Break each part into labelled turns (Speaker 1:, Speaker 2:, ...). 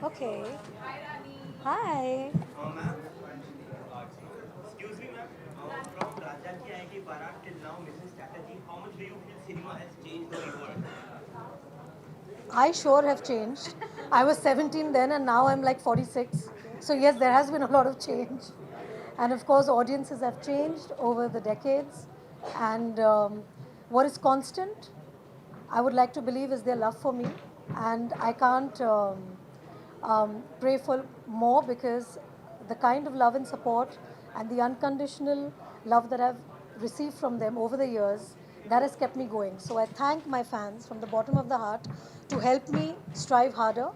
Speaker 1: Okay. Hi.
Speaker 2: Excuse me, ma'am. From Raja Ki Aaye Ki Barat till now, Mrs. Chatterjee, how much do you feel cinema has changed the world?
Speaker 1: I sure have changed. I was 17 then and now I'm like 46. So, yes, there has been a lot of change. And of course, audiences have changed over the decades. And what is constant, I would like to believe, is their love for me. And I can't pray for more because the kind of love and support and the unconditional love that I've received from them over the years, that has kept me going. So I thank my fans from the bottom of the heart to help me strive harder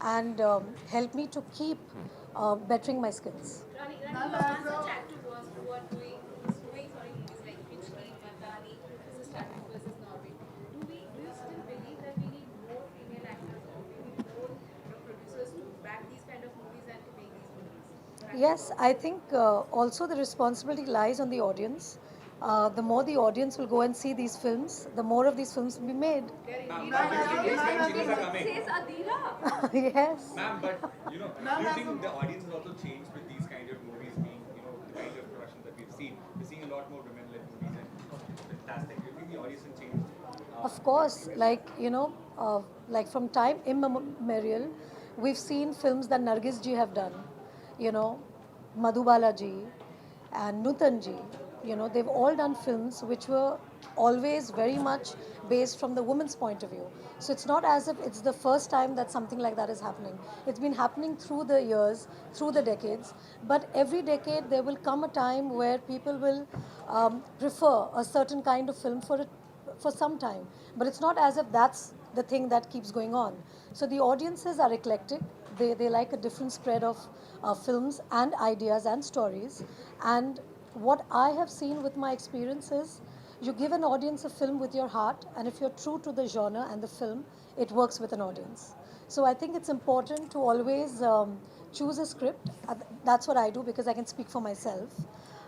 Speaker 1: and help me to keep bettering my skills. Yes, I think also the responsibility lies on the audience. The more the audience will go and see these films, the more of these films will be made.
Speaker 3: Says Adira.
Speaker 1: Yes.
Speaker 4: Ma'am, but do you think the audience has also changed with these kind of movies being, the kind of production that we've seen? We're seeing a lot more women-led movies and fantastic. Do you think the audience has changed?
Speaker 1: Of course, like from time immemorial, we've seen films that Nargis ji have done, you know, Madhubala ji and Nutan ji. They've all done films which were always very much based from the woman's point of view. So it's not as if it's the first time that something like that is happening. It's been happening through the years, through the decades. But every decade there will come a time where people will prefer a certain kind of film for some time. But it's not as if that's the thing that keeps going on. So the audiences are eclectic. They like a different spread of films and ideas and stories. And what I have seen with my experience is you give an audience a film with your heart, and if you're true to the genre and the film, it works with an audience. So I think it's important to always choose a script. That's what I do because I can speak for myself.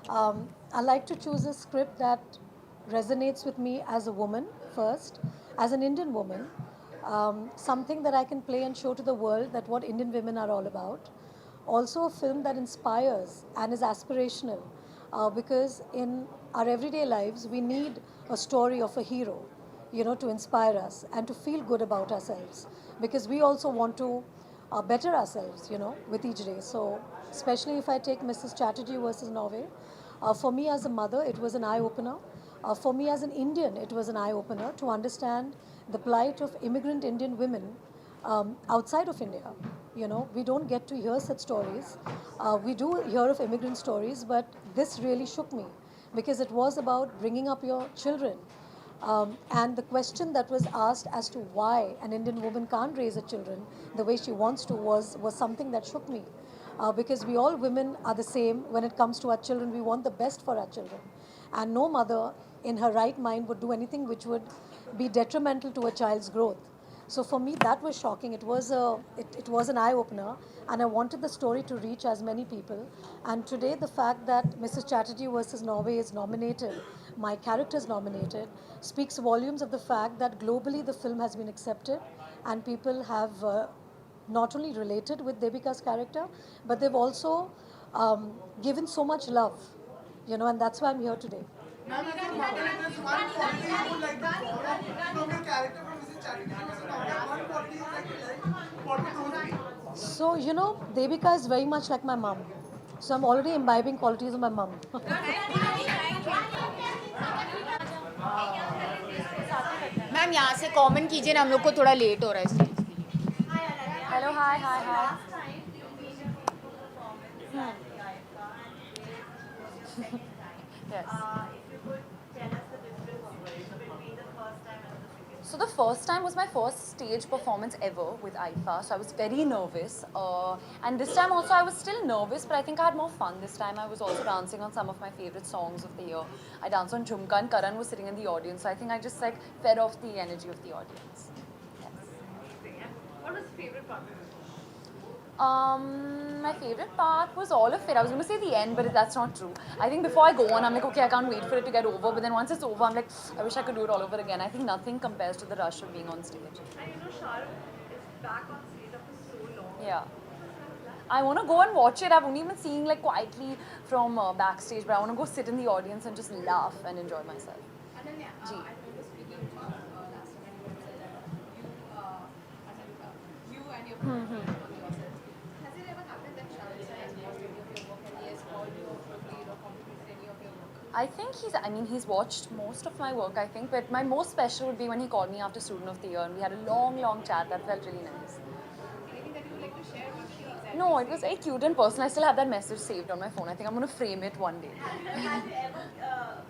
Speaker 1: I like to choose a script that resonates with me as a woman first, as an Indian woman, something that I can play and show to the world that what Indian women are all about. Also, a film that inspires and is aspirational, because in our everyday lives we need a story of a hero, to inspire us and to feel good about ourselves, because we also want to better ourselves, with each day. So, especially if I take Mrs. Chatterjee versus Norway, for me as a mother, it was an eye opener. For me as an Indian, it was an eye opener to understand the plight of immigrant Indian women outside of India. We don't get to hear such stories. We do hear of immigrant stories, but this really shook me because it was about bringing up your children. And the question that was asked as to why an Indian woman can't raise her children the way she wants to was something that shook me. Because we all women are the same when it comes to our children. We want the best for our children. And no mother in her right mind would do anything which would be detrimental to a child's growth. So for me, that was shocking. It was an eye opener, and I wanted the story to reach as many people. And today, the fact that Mrs. Chatterjee versus Norway is nominated, my character is nominated, speaks volumes of the fact that globally the film has been accepted, and people have not only related with Devika's character, but they've also given so much love, and that's why I'm here today.
Speaker 3: Ma'am, as a mother, there's one quality you would like to borrow from your character from Mrs. Chatterjee versus Navya. One quality you would like to like. What would those be?
Speaker 1: So, Devika is very much like my mom. So, I'm already imbibing qualities of my mom.
Speaker 5: Ma'am यहाँ से common कीजिए ना, हम लोग को थोड़ा late हो रहा है स्टेज के लिए.
Speaker 6: Hello, hi, hi, hi.
Speaker 5: Yes.
Speaker 6: So the first time was my first stage performance ever with Iifa, so I was very nervous. And this time also I was still nervous, but I think I had more fun this time. I was also dancing on some of my favorite songs of the year. I danced on Jhumka and Karan was sitting in the audience, so I think I just like fed off the energy of the audience.
Speaker 7: What was your favorite part?
Speaker 6: My favorite part was all of it. I was going to say the end, but that's not true. I think before I go on, I'm like, okay, I can't wait for it to get over. But then once it's over, I'm like, I wish I could do it all over again. I think nothing compares to the rush of being on stage.
Speaker 7: And Shahrukh is back on stage after so long.
Speaker 6: Yeah. I want to go and watch it. I've only been seeing like quietly from backstage, but I want to go sit in the audience and just laugh and enjoy myself.
Speaker 8: And then,
Speaker 6: Gee.
Speaker 8: I remember speaking to you last time when you said that you and your friend on yourself. Has it ever happened that Shahrukh has watched any of your work and he has called you or played or complimented any of your work?
Speaker 6: He's watched most of my work, I think, but my most special would be when he called me after Student of the Year and we had a long, long chat that felt really nice.
Speaker 8: Anything that you would like to share? What did he exactly
Speaker 6: No, it was very cute and personal. I still have that message saved on my phone. I think I'm going to frame it one day.
Speaker 7: Have you ever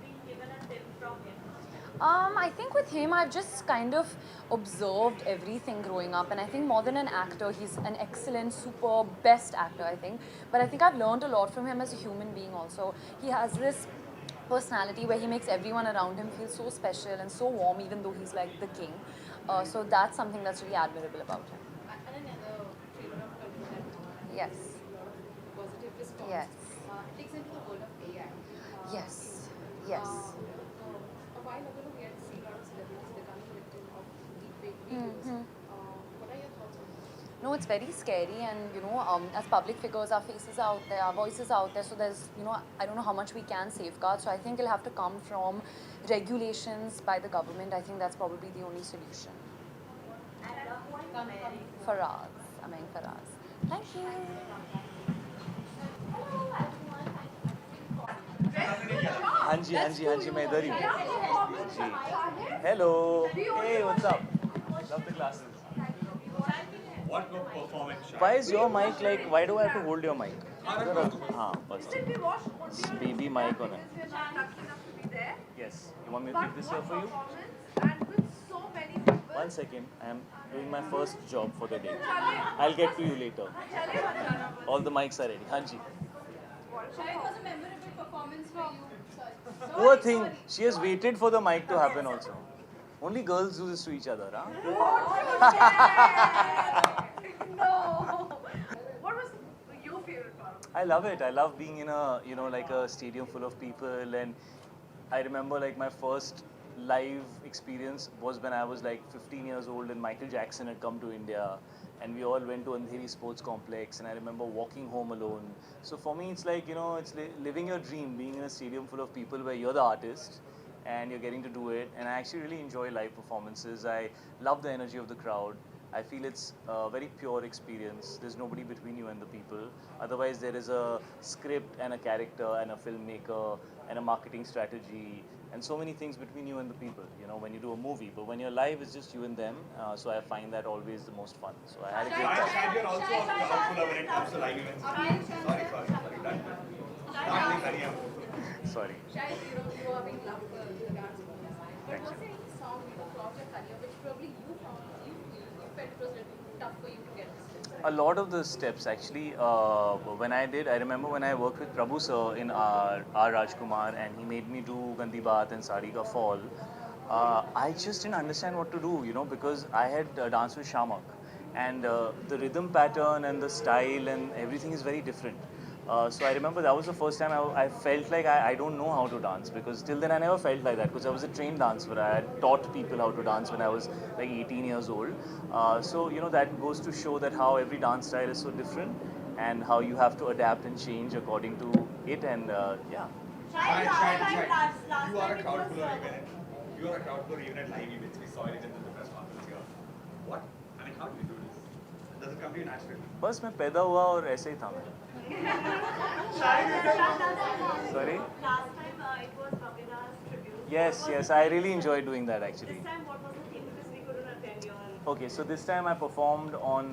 Speaker 7: been given a tip from him?
Speaker 6: I think with him, I've just kind of observed everything growing up, and I think more than an actor, he's an excellent, super, best actor, I think. But I think I've learned a lot from him as a human being also. He has this personality where he makes everyone around him feel so special and so warm, even though he's like the king. So that's something that's really admirable about him.
Speaker 8: And another trailer of Kalyan that
Speaker 6: Yes.
Speaker 8: a lot of positive response.
Speaker 6: Yes.
Speaker 8: It takes into the world of AI.
Speaker 6: Yes. Yes.
Speaker 8: A while ago, we had seen a lot of celebrities becoming victim of deepfake videos. What are your thoughts on that?
Speaker 6: No, it's very scary, and as public figures, our faces out there, our voices out there. So there's, I don't know how much we can safeguard. So I think it'll have to come from regulations by the government. I think that's probably the only solution. Faraz, Ameng Faraz. Thank you.
Speaker 9: हाँ जी मैं इधर ही हूँ जी hello hey what's up love the glasses
Speaker 4: What performance?
Speaker 9: why is your mic like why do I have to hold your mic हाँ बस
Speaker 7: We watched only on
Speaker 9: baby mic on it
Speaker 7: we're not lucky enough to be there.
Speaker 9: yes you want me to
Speaker 7: But
Speaker 9: keep this
Speaker 7: what
Speaker 9: here for you
Speaker 7: performance and with so many people.
Speaker 9: 1 second I am doing my first job for the day I'll get to you later all the mics are ready हाँ जी
Speaker 8: Shahid, was a memorable performance for you. Sorry.
Speaker 9: poor thing she has waited for the mic to happen also only girls do this to each other huh
Speaker 7: No. What was your favorite part?
Speaker 9: I love it. I love being in a, like a stadium full of people. And I remember like my first live experience was when I was like 15 years old and Michael Jackson had come to India. And we all went to Andheri Sports Complex. And I remember walking home alone. So for me, it's like, it's living your dream, being in a stadium full of people where you're the artist and you're getting to do it. And I actually really enjoy live performances. I love the energy of the crowd. I feel it's a very pure experience. There's nobody between you and the people. Otherwise, there is a script and a character and a filmmaker and a marketing strategy and so many things between you and the people, when you do a movie. But when you're live, it's just you and them. So I find that always the most fun. So I had a great time.
Speaker 4: Shahid, you're also a crowd puller when it comes to live events. Sorry.
Speaker 9: Sorry.
Speaker 8: Shahid, you are being loved for the dance performance. But was there any song throughout your career which probably you felt it was really tough for you to get this steps?
Speaker 9: A lot of the steps actually, I remember when I worked with Prabhu sir in R. Rajkumar and he made me do Gandhi Baat and Sari Ka Fall. I just didn't understand what to do, because I had danced with Shamak and the rhythm pattern and the style and everything is very different. So I remember that was the first time I felt like I don't know how to dance because till then I never felt like that because I was a trained dancer. I had taught people how to dance when I was like 18 years old. So that goes to show that how every dance style is so different and how you have to adapt and change according to it and yeah.
Speaker 4: Shahid, you are a crowd puller even at live events. We saw it in the press conference here. How do you do this? Does it come to you naturally?
Speaker 9: बस मैं पैदा हुआ और ऐसे ही था मैं. Sorry?
Speaker 7: Last time it was Babina's tribute.
Speaker 9: Yes, I really enjoyed doing that actually.
Speaker 7: This time what was the theme because we couldn't attend your...
Speaker 9: Okay, so this time I performed on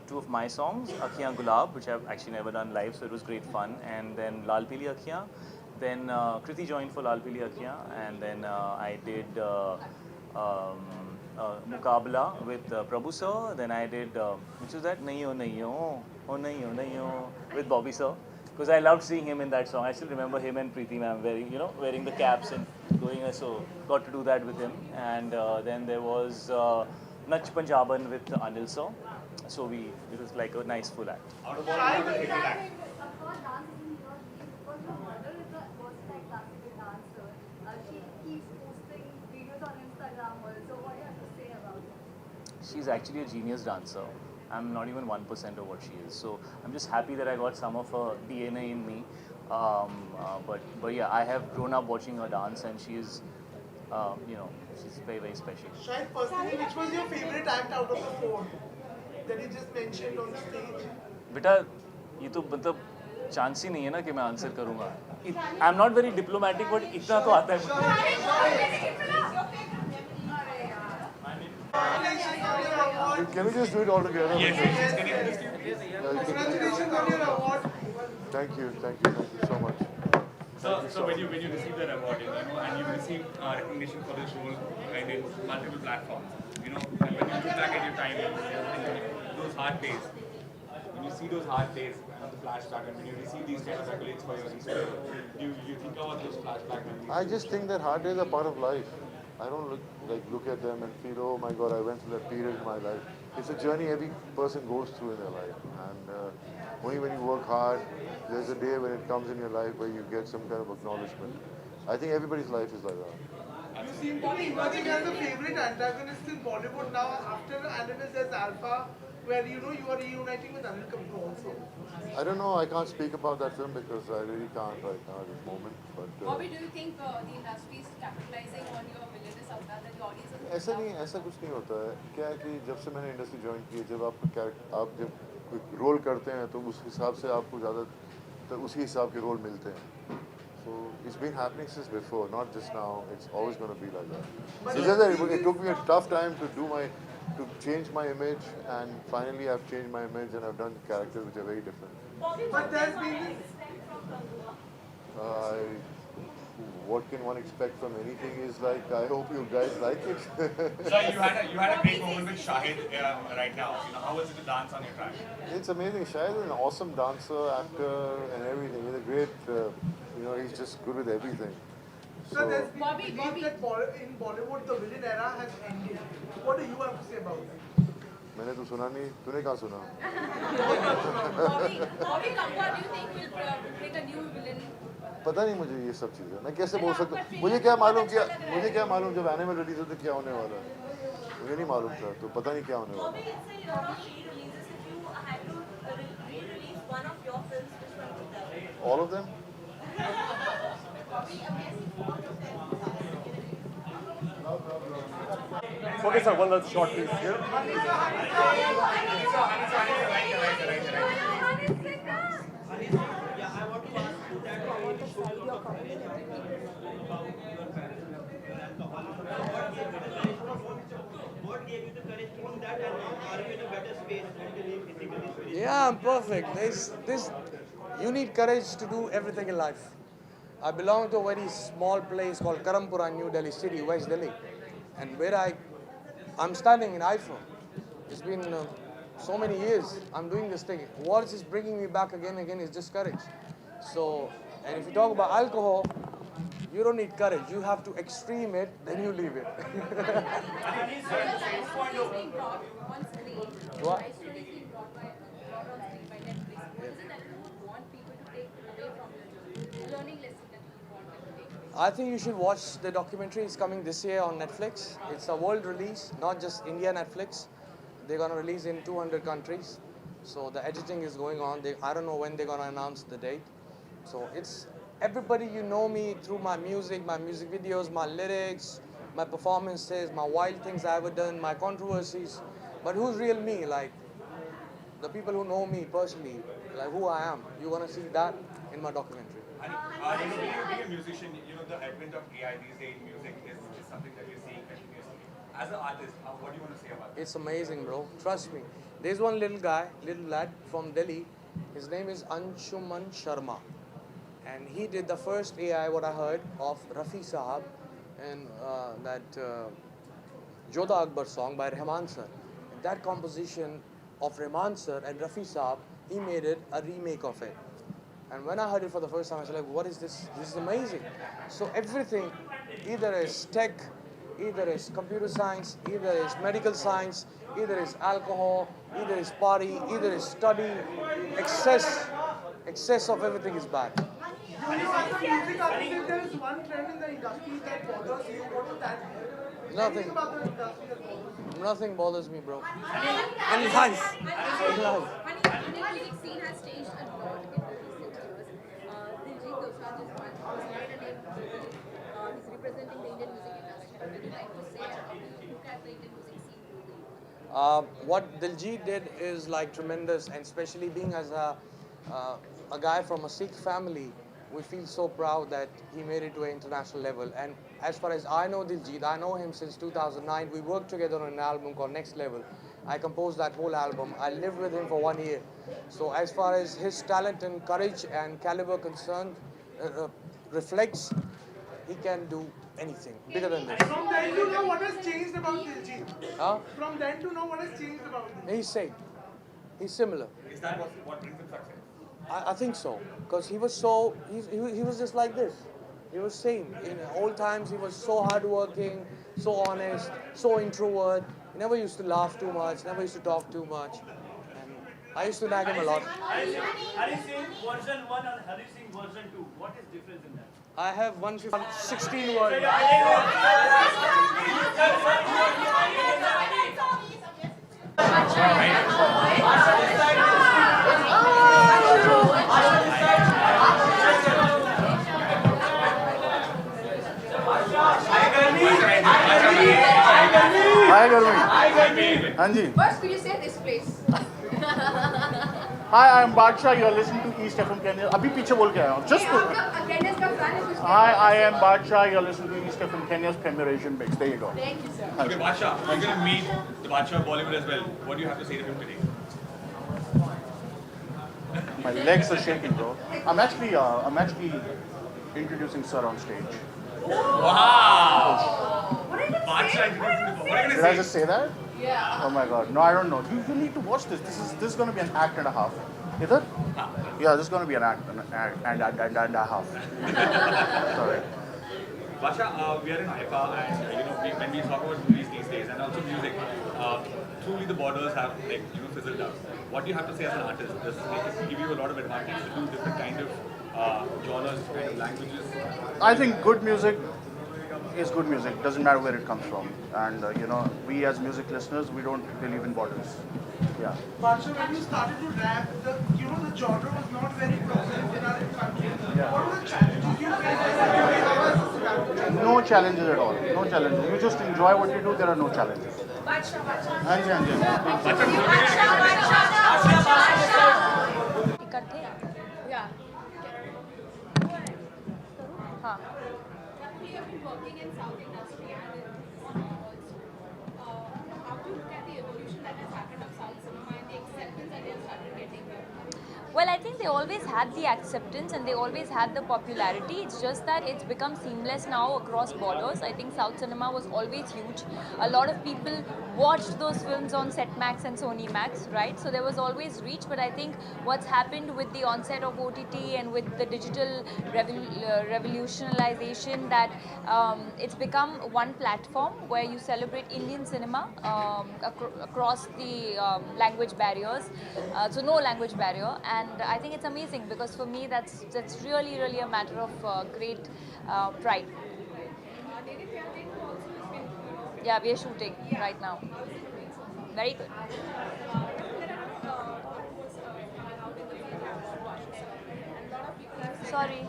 Speaker 9: 2 of my songs, Akhiyan Gulab, which I've actually never done live, so it was great fun, and then Lal Pili Akhiyan. Then Kriti joined for Lal Pili Akhiyan, and then I did Mukabla with Prabhu sir. Then I did, which was that Nahi oh nahi oh, with Bobby sir. Because I loved seeing him in that song. I still remember him and Preeti ma'am wearing, wearing the caps and going. So got to do that with him. And then there was Nach Punjaban with Anil sir. So it was like a nice full act.
Speaker 4: Out of all, who's your favorite act?
Speaker 8: Her dance is in your league because your mother is a versatile classical dancer. She keeps posting videos on Instagram also. What do you have to say about it?
Speaker 9: She's actually a genius dancer. I'm not even 1% of what she is. So I'm just happy that I got some of her DNA in me. But yeah, I have grown up watching her dance, and she's she's very, very special.
Speaker 3: Shahid, personally, which was your favorite act out of the four that you just mentioned on stage?
Speaker 9: बेटा ये तो मतलब chance ही नहीं है ना कि मैं answer करूँगा. I am not very diplomatic but इतना तो आता है
Speaker 10: Can we just do it all together?
Speaker 3: Congratulations on your award.
Speaker 10: Thank you so much.
Speaker 4: So when you receive that award, and you receive recognition for this role in multiple platforms, and when you look back at your time and those hard days, when you see those hard days on the flashback, and when you receive these kind of accolades for your research, you think about those flashback memories?
Speaker 10: I just think that hard days are part of life. I don't look at them and feel, oh my God, I went through that period in my life. It's a journey every person goes through in their life, and only when you work hard, there's a day when it comes in your life where you get some kind of acknowledgement. I think everybody's life is like that.
Speaker 3: You seem to be emerging as the favorite antagonist in Bollywood now. After Animals, there's Alpha, where you are reuniting with Anil Kapoor also.
Speaker 10: I don't know, I can't speak about that film because I really can't right now at this moment. But
Speaker 8: Bobby, do you think the industry is capitalizing on your villainous avatar that the audience is
Speaker 10: ऐसा नहीं, ऐसा कुछ नहीं होता है. क्या है कि जब से मैंने इंडस्ट्री ज्वाइन की है, जब आप जब कोई रोल करते हैं तो उस हिसाब से आपको ज़्यादा तो उसी हिसाब के रोल मिलते हैं. So it's been happening since before, not just now. It's always going to be like that. It's just that it took me a tough time to change my image, and finally I've changed my image and I've done characters which are very different.
Speaker 3: But there's been
Speaker 10: What can one expect from anything is like, I hope you guys like it.
Speaker 4: So you had a great moment with Shahid right now. How was it to dance on your track?
Speaker 10: It's amazing. Shahid is an awesome dancer, actor, and everything. He's a great, he's just good with everything.
Speaker 3: So there's been belief that in Bollywood the villain era has ended. What do you have to say about that?
Speaker 10: मैंने तो सुना नहीं, तूने कहाँ सुना?
Speaker 8: Bobby Kapoor, do you think will bring a new villain?
Speaker 10: पता नहीं मुझे ये सब चीज़ें. मैं कैसे बोल सकता हूँ? मुझे क्या मालूम जब एनिमल रिलीज होता क्या होने वाला है? मुझे नहीं मालूम था, तो पता नहीं क्या होने वाला है.
Speaker 7: Bobby, it's a re-releases if you had to re-release one of your films, which one would that be?
Speaker 10: All of them?
Speaker 11: Okay, sir, one last shot, please. Here.
Speaker 2: What gave you the courage to do that, and now are you in a better space mentally, physically, spiritually?
Speaker 11: Yeah, I'm perfect. You need courage to do everything in life. I belong to a very small place called Karampura, New Delhi City, West Delhi, and where I'm standing in Iifa. It's been so many years I'm doing this thing. What is bringing me back again and again is just courage. So, and if you talk about alcohol, you don't need courage. You have to extreme it, then you leave it. What? I think you should watch the documentary. It's coming this year on Netflix. It's a world release, not just India Netflix. They're going to release in 200 countries. So the editing is going on. I don't know when they're going to announce the date. So it's everybody you know me through my music videos, my lyrics, my performances, my wild things I've ever done, my controversies. But who's real me? Like the people who know me personally, like who I am. You want to see that in my documentary.
Speaker 4: Being a musician, the advent of AI these days in music is something that you're seeing continuously. As an artist, what do you want to say about it?
Speaker 11: It's amazing, bro. Trust me. There's one little lad from Delhi. His name is Anshuman Sharma. And he did the first AI, what I heard, of Rafi Sahab and that Jodha Akbar song by Rahman sir. That composition of Rahman sir and Rafi Saab, he made it a remake of it. And when I heard it for the first time, I was like, what is this? This is amazing. So everything, either is tech, either is computer science, either is medical science, either is alcohol, either is party, either is study, excess of everything is bad.
Speaker 3: You as a music artist, if there is one trend in the industry that bothers you, what would that be?
Speaker 11: Nothing.
Speaker 3: Anything about the industry that bothers you?
Speaker 11: Nothing bothers me, bro.
Speaker 8: And
Speaker 11: life.
Speaker 8: And life. Honey, music scene has changed a lot in the recent years. Diljit Dosanjh is one. He's made a name globally. He's representing the Indian music industry. What would you like to say and how do you look at the Indian music scene globally?
Speaker 11: What Diljit did is like tremendous, and especially being as a guy from a Sikh family, we feel so proud that he made it to an international level. And as far as I know Diljit, I know him since 2009. We worked together on an album called Next Level. I composed that whole album. I lived with him for 1 year. So as far as his talent and courage and caliber concerned reflects, he can do anything bigger than this.
Speaker 3: From then to know what has changed about Diljit?
Speaker 11: Huh?
Speaker 3: From then to know what has changed about Diljit?
Speaker 11: He's same. He's similar.
Speaker 4: Is that what brings him success?
Speaker 11: I think so, because he was so, he was just like this. He was same. In old times, he was so hardworking, so honest, so introvert. He never used to laugh too much, never used to talk too much. And I used to nag him a lot.
Speaker 2: Hari Singh version 1 and Hari Singh version 2. What is difference in that?
Speaker 11: I have 116 words.
Speaker 12: Hi, Garmi. Anji.
Speaker 8: First, could you say this, please?
Speaker 12: Hi, I am Badshah. You are listening to East FM Kenya. Abhi piche bol ke aaya hu. Just.
Speaker 8: Attendance का fan है कुछ?
Speaker 12: Hi, I am Badshah. You are listening to East FM Kenya's premier Asian mix. There you go.
Speaker 8: Thank you, sir.
Speaker 4: Okay, Badshah, you're going to meet the Badshah of Bollywood as well. What do you have to say to him today?
Speaker 12: My legs are shaking, bro. I'm actually introducing Sir on stage.
Speaker 4: Wow! Badshah introducing the. What are you going to
Speaker 12: Did
Speaker 4: say?
Speaker 12: I just say that?
Speaker 8: Yeah.
Speaker 12: Oh my God. No, I don't know. You need to watch this. This is going to be an act and a half. Either? Yeah, this is going to be an act and a half. Sorry.
Speaker 4: Badshah, we are in Iifa, and when we talk about movies these days and also music, truly the borders have fizzled out. What do you have to say as an artist? Does it give you a lot of advantage to do different kind of genres, kind of languages?
Speaker 12: I think good music is good music. Doesn't matter where it comes from. And we as music listeners, we don't believe in borders. Yeah.
Speaker 3: Badshah, when you started to rap, the genre was not very prominent in our country.
Speaker 12: Yeah.
Speaker 3: What were the challenges you faced?
Speaker 12: No challenges at all. No challenges. You just enjoy what you do. There are no challenges.
Speaker 8: Badshah.
Speaker 12: Anji, Anji.
Speaker 6: इकट्ठे
Speaker 8: Yeah.
Speaker 6: हाँ
Speaker 8: You have been working in South industry and in also. How do you look at the evolution that has happened of South cinema and the acceptance that they have started getting here?
Speaker 6: Well, I think they always had the acceptance and they always had the popularity. It's just that it's become seamless now across borders. I think South cinema was always huge. A lot of people watched those films on Set Max and Sony Max, right? So there was always reach. But I think what's happened with the onset of OTT and with the digital revolutionization, that it's become one platform where you celebrate Indian cinema across the language barriers. So no language barrier. And I think it's amazing because for me that's really a matter of great pride. Yeah, we are shooting right now. Very good. Sorry.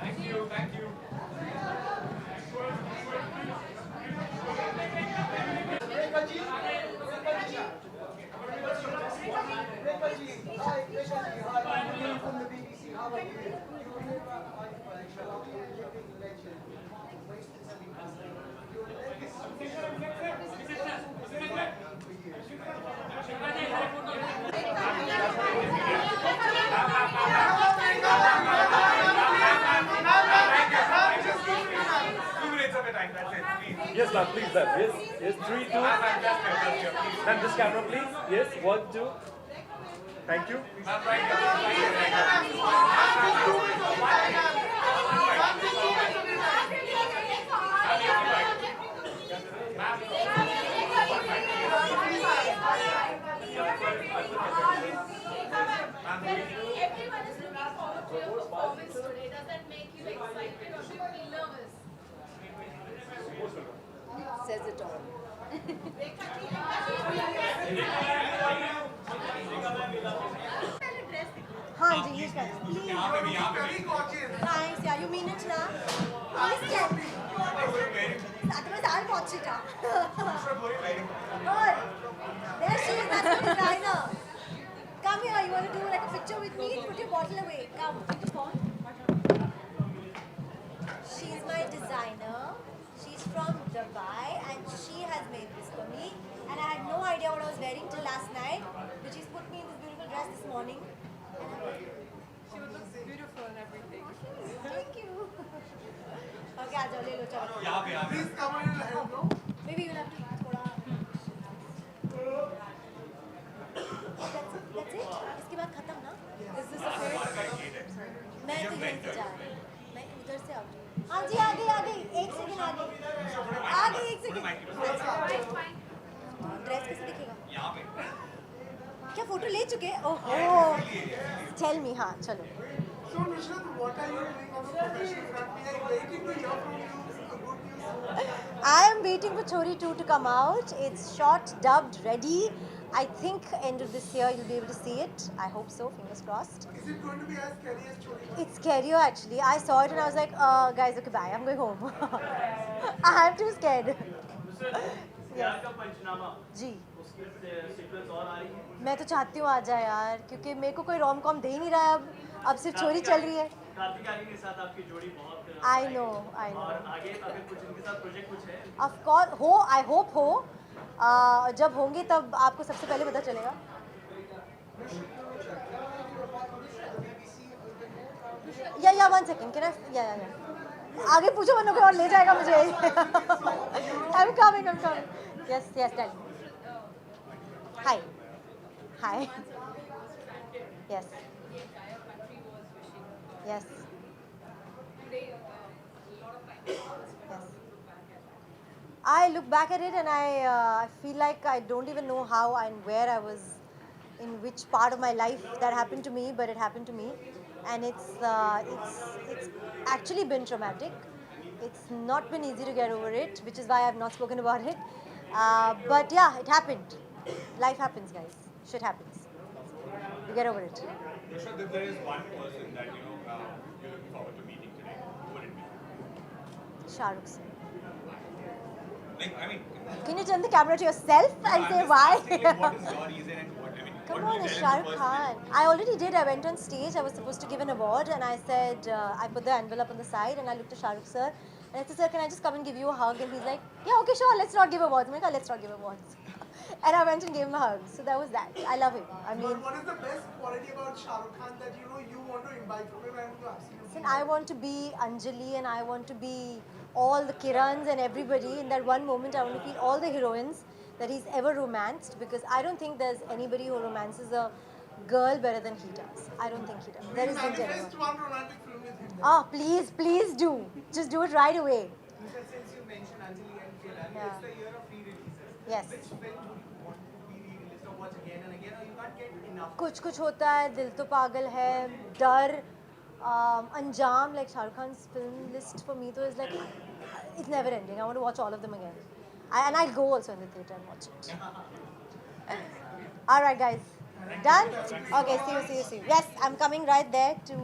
Speaker 4: Thank you.
Speaker 13: Yes, ma'am, please, ma'am. Yes, yes, 3, 2. Ma'am, this camera, please. Yes, 1, 2. Thank you.
Speaker 8: Everyone is looking forward to your performance today. Does that make you excited or do you feel nervous?
Speaker 1: Says it all. हाँ जी ये कर
Speaker 3: Very gorgeous.
Speaker 1: Thanks, yeah, you mean it na? Please tell me. Otherwise I'll watch it. Oh, there she is, that's the designer. Come here, you want to do like a picture with me? Put your bottle away. Come, take the phone. She's my designer. She's from Dubai and she has made this for me. And I had no idea what I was wearing till last night. But she's put me in this beautiful dress this morning.
Speaker 8: She would look beautiful and everything.
Speaker 1: Thank you. Okay, आ जाओ ले लो चलो.
Speaker 3: Please come on and help, no?
Speaker 1: Maybe you'll have to थोड़ा. That's it. इसके बाद खत्म ना? Is this a fair? मैं तो यहीं से जा रही हूँ. मैं उधर से आऊँ. हाँ जी आ गई. एक सेकंड आ गई. एक सेकंड. ड्रेस कैसे दिखेगा? यहाँ पे. क्या फोटो ले चुके? ओहो. Tell me हाँ चलो.
Speaker 3: So, Nusrat, what are you doing on the professional front? We are waiting to hear from you. Good news.
Speaker 1: I am waiting for Chori 2 to come out. It's shot, dubbed, ready. I think end of this year you'll be able to see it. I hope so, fingers crossed.
Speaker 3: Is it going to be as scary as Chori?
Speaker 1: It's scarier actually. I saw it and I was like, guys, okay, bye. I'm going home. I'm too scared. जी मैं तो चाहती हूँ आ जाए यार क्योंकि मेरे को कोई रोम कॉम दे ही नहीं रहा है अब सिर्फ चोरी चल रही है आई नो ऑफ कोर्स हो आई होप हो जब होंगे तब आपको सबसे पहले पता चलेगा या 1 सेकंड कैन आई या आगे पूछो वरना कोई और ले जाएगा मुझे I am coming yes tell hi hi yes yes I look back at it and I feel like I don't even know how and where I was in which part of my life that happened to me, but it happened to me, and it's actually been traumatic. It's not been easy to get over it, which is why I've not spoken about it. But yeah, it happened. Life happens, guys. Shit happens. You get over it.
Speaker 4: Nusrat, if there is one person that you're looking forward to meeting today, who would it be?
Speaker 1: Shahrukh sir.
Speaker 4: Like, I mean,
Speaker 1: Can you turn the camera to yourself and say why?
Speaker 4: like, what is your reason and what, I mean,
Speaker 1: Come
Speaker 4: what
Speaker 1: on,
Speaker 4: did
Speaker 1: it's
Speaker 4: you tell him
Speaker 1: Shahrukh
Speaker 4: in the first
Speaker 1: Khan. I already did. I went on stage. I was supposed to give an award, and I said, I put the envelope on the side, and I looked at Shahrukh sir, and I said, sir, can I just come and give you a hug? And he's like, yeah, okay, sure. Let's not give awards. I'm like, let's not give awards. And I went and gave him a hug. So that was that. I love him. I mean,
Speaker 3: What is the best quality about Shahrukh Khan that you want to imbibe from him and you absolutely
Speaker 1: listen, I want to be Anjali, and I want to be all the Kirans and everybody. In that one moment, I want to feel all the heroines that he's ever romanced, because I don't think there's anybody who romances a girl better than he does. I don't think he does. There isn't
Speaker 3: manifest
Speaker 1: anyone.
Speaker 3: one romantic film with him.
Speaker 1: Ah, please do. Just do it right away.
Speaker 3: Since you mentioned Anjali and Kiran,
Speaker 1: Yeah.
Speaker 3: it's the year of re-releases.
Speaker 1: Yes.
Speaker 3: Which film would you want to be re-released or watch again and again, or you can't get enough?
Speaker 1: कुछ कुछ होता है, दिल तो पागल है, डर, अंजाम, like Shahrukh Khan's film list for me तो is like, it's never ending. I want to watch all of them again. And I'll go also in the theatre and watch it. All right, guys. Done? Okay, see you. Yes, I'm coming right there to...
Speaker 4: So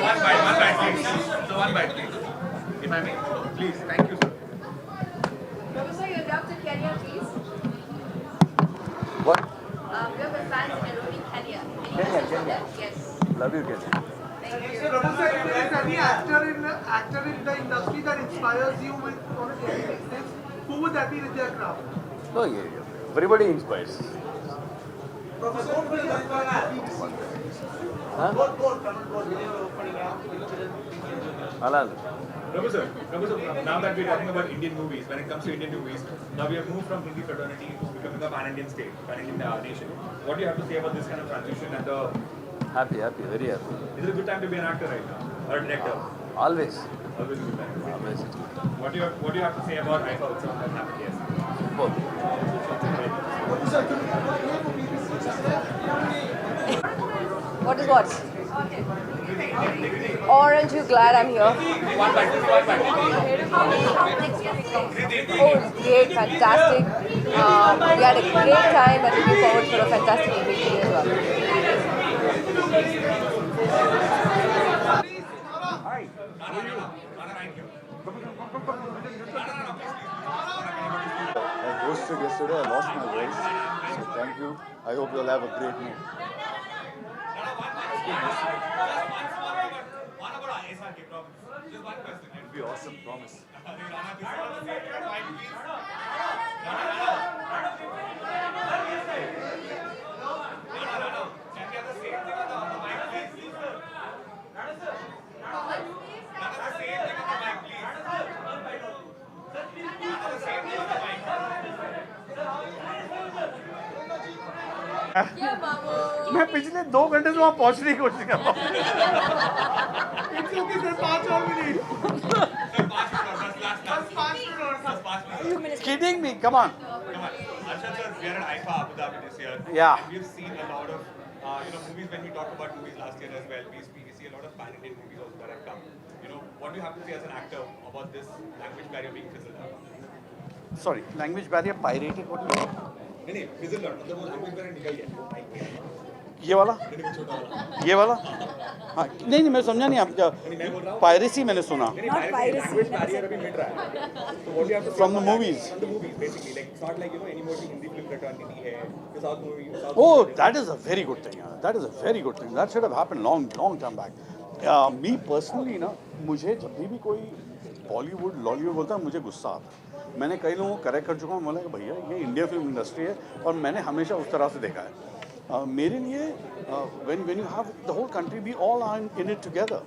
Speaker 4: one bite, please. So one bite, please. If I may. Please, thank you, sir.
Speaker 8: Professor, your Dr. Kenya, please.
Speaker 9: What?
Speaker 8: We have a fans in Nairobi, Kenya.
Speaker 9: Kenya.
Speaker 8: Yes.
Speaker 9: Love you, Kenya.
Speaker 8: Thank you.
Speaker 3: Professor, if there is any actor in the industry that inspires you with on a daily basis, who would that be with their craft?
Speaker 9: Oh, yeah. Everybody inspires. Halal.
Speaker 4: Prabhu sir, now that we're talking about Indian movies, when it comes to Indian movies, now we have moved from Hindi fraternity to becoming a pan-Indian state, pan-Indian nation. What do you have to say about this kind of transition and the...
Speaker 9: Happy, very happy.
Speaker 4: Is it a good time to be an actor right now? Or a director?
Speaker 9: Always.
Speaker 4: Always a good time.
Speaker 9: Always it's good.
Speaker 4: What do you have to say about Iifa also that happened? Yes.
Speaker 9: Superb.
Speaker 14: What is what? Orange, you glad I'm here? Oh, it's great, fantastic. We had a great time and looking forward for a fantastic evening today as well.
Speaker 4: Hi. How are you?
Speaker 10: I hosted yesterday, I lost my voice. So thank you. I hope you'll have a great night.
Speaker 4: It'll be awesome, promise.
Speaker 12: मैं पिछले 2 घंटे से वहाँ पहुँचने की कोशिश कर रहा हूँ। Kidding me? Come on.
Speaker 4: Arshad sir, we are at Iifa Abudhabi this year.
Speaker 12: Yeah.
Speaker 4: We've seen a lot of movies. When we talked about movies last year as well, we see a lot of pan-Indian movies also that have come. What do you have to say as an actor about this language barrier being fizzled out?
Speaker 12: Sorry, language barrier pirated. What do you mean?
Speaker 4: नहीं fizzled out. मतलब वो language barrier निकल गया.
Speaker 12: ये वाला? ये वाला? हाँ, नहीं मैं समझा नहीं आप पायरेसी मैंने सुना.
Speaker 4: Language barrier अभी मिट रहा है. So what do you have to say
Speaker 12: From the
Speaker 4: about
Speaker 12: movies.
Speaker 4: From the movies, basically. Like it's not like anymore the Hindi film fraternity है. The South movie.
Speaker 12: Oh, that is a very good thing. That is a very good thing. That should have happened long time back. Me personally ना मुझे जब भी कोई बॉलीवुड लॉलीवुड बोलता है मुझे गुस्सा आता है. मैंने कई लोगों को करेक्ट कर चुका हूँ. बोला कि भैया ये इंडियन फिल्म इंडस्ट्री है और मैंने हमेशा उस तरह से देखा है. मेरे लिए when you have the whole country, we all are in it together,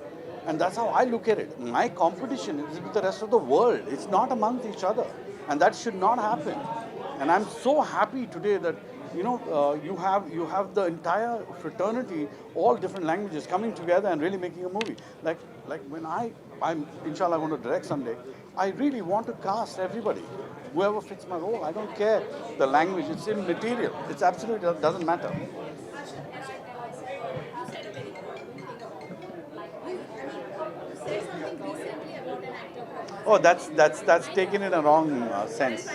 Speaker 12: and that's how I look at it. My competition is with the rest of the world. It's not amongst each other, and that should not happen. And I'm so happy today that you have the entire fraternity, all different languages coming together and really making a movie. Like when I'm inshallah going to direct someday, I really want to cast everybody. Whoever fits my role, I don't care the language, it's immaterial. It's absolutely doesn't matter. Oh, that's taken in a wrong sense.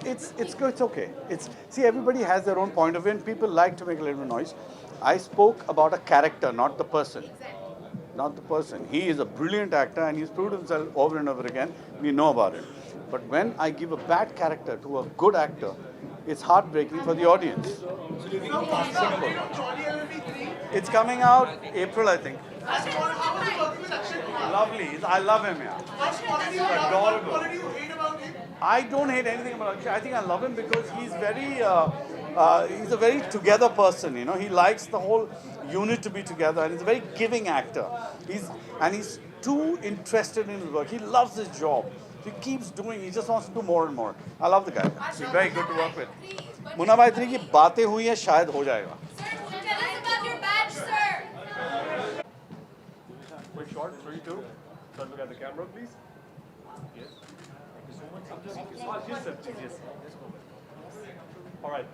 Speaker 12: It's okay. See, everybody has their own point of view, and people like to make a little noise. I spoke about a character, not the person. Not the person. He is a brilliant actor, and he's proved himself over and over again. We know about it. But when I give a bad character to a good actor, it's heartbreaking for the audience. Simple. It's coming out April, I think. Lovely. I love him, yeah. He's adorable. I don't hate anything about Akshay. I think I love him because he's he's a very together person. He likes the whole unit to be together, and he's a very giving actor. He's too interested in his work. He loves his job. He keeps doing. He just wants to do more and more. I love the guy. He's very good to work with. Munna भाई 3 की बातें हुई हैं, शायद हो जाएगा.
Speaker 13: Quick shot, 3, 2. Let's look at the camera, please. Yes. Thank you so much. Yes, sir. Yes. All right.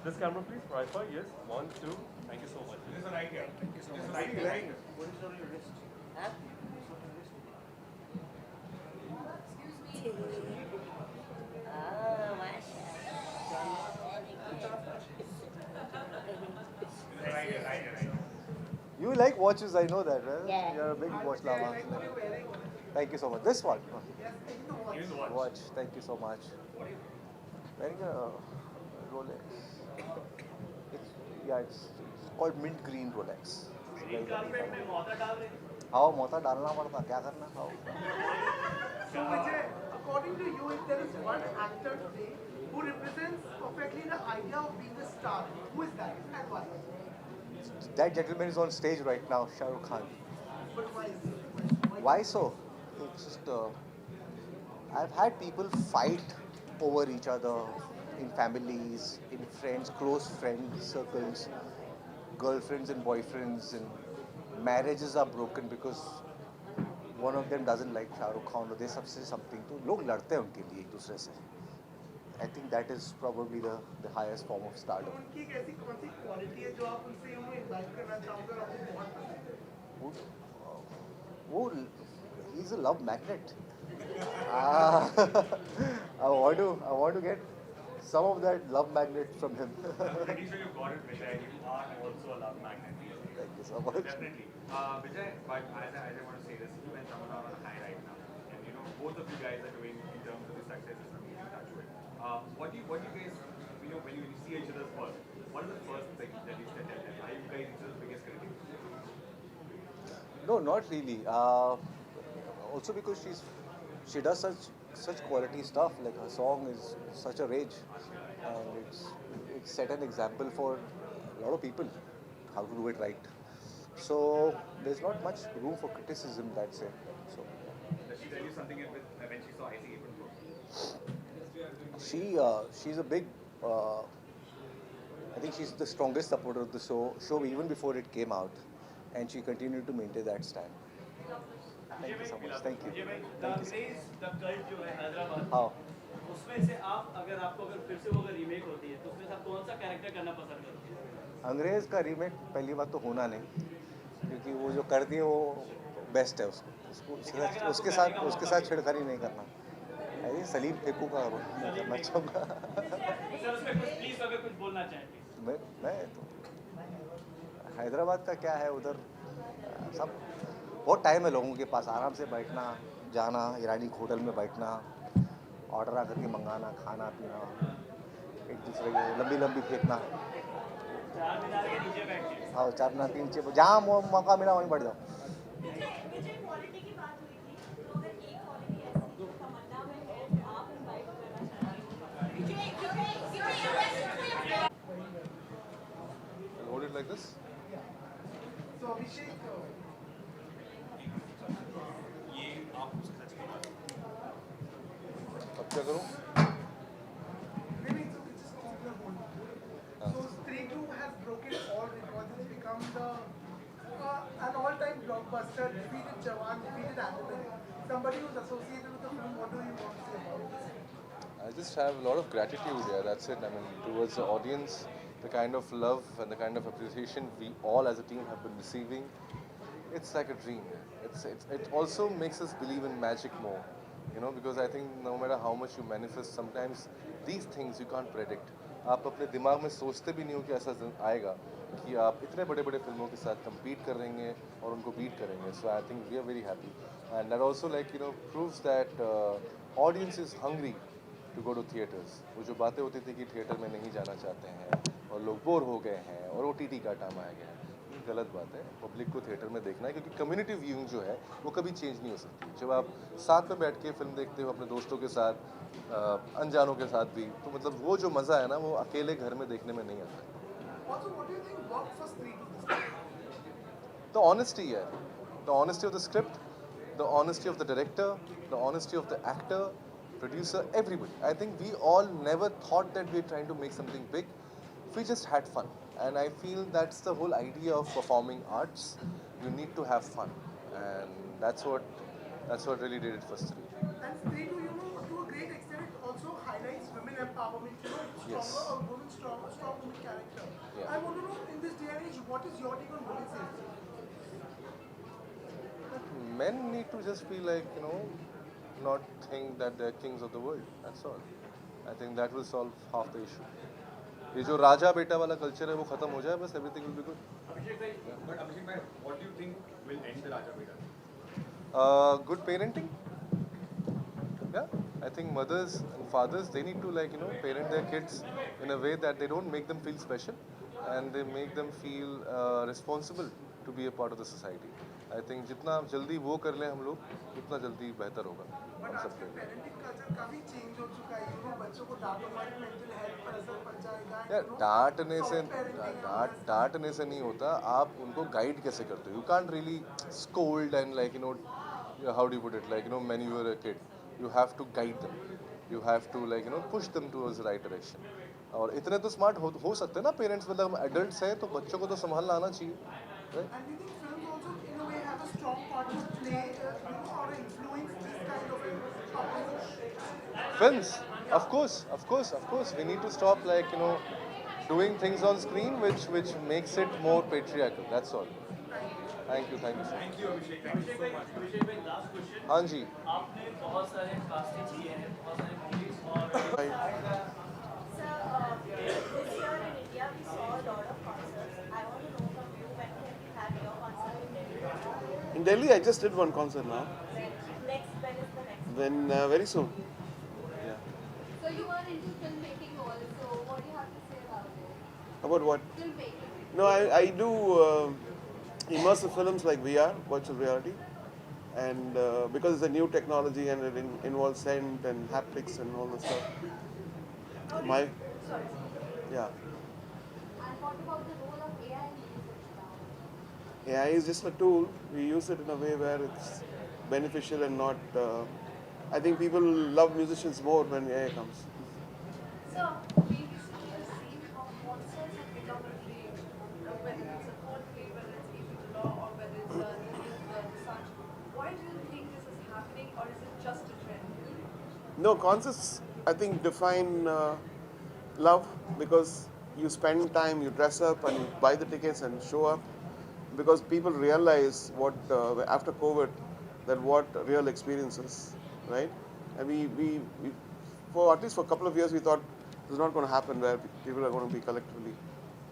Speaker 13: This camera, please. Right, sir. Yes. 1, 2. Thank you so much. This is right here. Thank you so much. Right here. What is on your wrist?
Speaker 15: You like watches, I know that, right? Yeah. You're a big watch lover. Thank you so much. This one. Watch. Thank you so much. Wearing a Rolex. It's called mint green Rolex. हाँ मोता डालना पड़ता क्या करना हाँ
Speaker 3: according to you, if there is one actor today who represents perfectly the idea of being a star, who is that and why?
Speaker 15: That gentleman is on stage right now, Shahrukh Khan.
Speaker 3: But why?
Speaker 15: Why so? It's just I've had people fight over each other in families, in friends, close friend circles, girlfriends and boyfriends, and marriages are broken because one of them doesn't like Shahrukh Khan or they say something. तो लोग लड़ते हैं उनके लिए एक दूसरे से. I think that is probably the highest form of stardom.
Speaker 3: उनकी एक ऐसी कौन सी क्वालिटी है जो आप उनसे इन्वाइट करना चाहोगे और आपको बहुत पसंद है?
Speaker 15: वो he's a love magnet. Ah, I want to get some of that love magnet from him.
Speaker 4: I'm pretty sure you got it, Vijay. You are also a love magnet.
Speaker 15: Thank you so much.
Speaker 4: Definitely. Vijay, but as I want to say this, you and Taman are on a high right now. And you know, both of you guys are doing in terms of the success is amazing, touch wood. What do you guys, you know, when you see each other's work, what is the first thing that you tell them? Are you guys each other's biggest critics?
Speaker 15: No, not really. Also because she does such quality stuff. Like her song is such a rage, and it's set an example for a lot of people how to do it right. So there's not much room for criticism. That's it. So
Speaker 4: Does she tell you something when she saw Icy April
Speaker 15: she's a big. I think she's the strongest supporter of the show even before it came out, and she continued to maintain that stand. Thank you so much. Thank you. Thank you.
Speaker 2: The cult जो है Hyderabad
Speaker 15: How?
Speaker 2: उसमें से आपको अगर फिर से वो अगर रीमेक होती है तो उसमें से आप कौन सा कैरेक्टर करना पसंद करते हैं?
Speaker 15: अंग्रेज का रीमेक पहली बात तो होना नहीं, क्योंकि वो जो कर दिए वो बेस्ट है उसके साथ छिड़खानी नहीं करना. अरे सलीम फेकू का मैं करना चाहूँगा.
Speaker 2: सर उसमें कुछ प्लीज अगर कुछ बोलना चाहें
Speaker 15: मैं तो हैदराबाद का क्या है उधर सब बहुत टाइम है लोगों के पास, आराम से बैठना जाना, ईरानी होटल में बैठना, ऑर्डर आकर के मंगाना, खाना पीना, एक दूसरे को लंबी लंबी फेंकना.
Speaker 2: चार मीनार के नीचे बैठ के
Speaker 15: हाँ, चार मीनार के नीचे जहाँ मौका मिला वहीं बैठ जाओ.
Speaker 7: विजय क्वालिटी की बात हुई थी तो अगर एक क्वालिटी ऐसी जो तमन्ना में है जो आप इनवाइट करना चाहेंगे.
Speaker 13: Hold it like this.
Speaker 3: So Abhishek,
Speaker 13: अब क्या करूँ?
Speaker 3: maybe it's just keep your hold. So Stree 2 has broken all records. It's become an all-time blockbuster. Defeated Jawan, defeated Animal. Somebody who's associated with the film, what do you want to say about this?
Speaker 13: I just have a lot of gratitude here. That's it. I mean, towards the audience, the kind of love and the kind of appreciation we all as a team have been receiving. It's like a dream. It also makes us believe in magic more. You know, because I think no matter how much you manifest, sometimes these things you can't predict. आप अपने दिमाग में सोचते भी नहीं हो कि ऐसा दिन आएगा कि आप इतने बड़े बड़े फिल्मों के साथ compete कर रहेंगे और उनको beat करेंगे. So I think we are very happy, and that also proves that audience is hungry to go to theaters. वो जो बातें होती थी कि थिएटर में नहीं जाना चाहते हैं और लोग बोर हो गए हैं और OTT का टाइम आ गया है, ये गलत बात है. पब्लिक को थिएटर में देखना है, क्योंकि कम्युनिटी व्यूइंग जो है वो कभी चेंज नहीं हो सकती. जब आप साथ में बैठ के फिल्म देखते हो अपने दोस्तों के साथ, अनजानों के साथ भी, तो मतलब वो जो मज़ा है ना वो अकेले घर में देखने में नहीं आता.
Speaker 3: Also, what do you think worked for Stree 2 this time?
Speaker 13: The honesty है, the honesty of the script, the honesty of the director, the honesty of the actor, producer, everybody. I think we all never thought that we're trying to make something big. We just had fun, and I feel that's the whole idea of performing arts. You need to have fun, and that's what really did it for Stree.
Speaker 3: And Stree 2, to a great extent, it also highlights women empowerment.
Speaker 13: Yes.
Speaker 3: Strong woman character.
Speaker 13: Yeah.
Speaker 3: I want to know, in this day and age, what is your take on women's safety?
Speaker 13: Men need to just be not think that they're kings of the world. That's all. I think that will solve half the issue. ये जो राजा बेटा वाला culture है वो खत्म हो जाए, बस everything will be good.
Speaker 4: Abhishek bhai, what do you think will end the Raja Beta?
Speaker 13: Good parenting. Yeah, I think mothers and fathers, they need to parent their kids in a way that they don't make them feel special, and they make them feel responsible to be a part of the society.
Speaker 10: I think जितना जल्दी वो कर लें हम लोग उतना जल्दी बेहतर होगा हम सबके लिए।
Speaker 3: पेरेंटिंग कल्चर काफी चेंज हो चुका है, बच्चों को डांटो मत, मेंटल हेल्थ पर असर पड़ जाएगा।
Speaker 10: यार डांटने से नहीं होता, आप उनको गाइड कैसे करते हो? You can't really scold and like how do you put it, like when you were a kid you have to guide them, you have to like push them towards the right direction. और इतने तो smart हो सकते हैं ना parents, मतलब हम adults हैं तो बच्चों को तो संभालना आना चाहिए, right?
Speaker 3: And do you think films also, in a way, have a strong part to play, or influence this kind of a approach?
Speaker 10: Films, of course, we need to stop doing things on screen which makes it more patriarchal. That's all. Thank you so much.
Speaker 2: Thank you, Abhishek. Thank you so much. Abhishek भाई, last question.
Speaker 10: हाँ जी.
Speaker 2: आपने बहुत सारे casting किए हैं, बहुत सारे movies और
Speaker 7: Sir, this year in India we saw a lot of concerts. I want to know from you, when can we have your concert in Delhi?
Speaker 16: In Delhi, I just did one concert now.
Speaker 7: When is the next?
Speaker 16: Then very soon. Yeah.
Speaker 8: So you are into filmmaking also. What do you have to say about it?
Speaker 16: About what?
Speaker 8: Filmmaking.
Speaker 16: No, I do immersive films like VR, virtual reality, and because it's a new technology and it involves scent and haptics and all that stuff. Yeah.
Speaker 8: And what about the role of AI in music now?
Speaker 16: AI is just a tool. We use it in a way where it's beneficial and not. I think people love musicians more when AI comes.
Speaker 8: So we recently have seen how concerts have become a rage. Whether it's a Coldplay, whether it's Iifa or whether it's such. Why do you think this is happening, or is it just a trend?
Speaker 16: No, concerts I think define love, because you spend time, you dress up and you buy the tickets and show up, because people realize what after COVID that what real experience is, right? And we for at least for a couple of years we thought this is not going to happen where people are going to be collectively.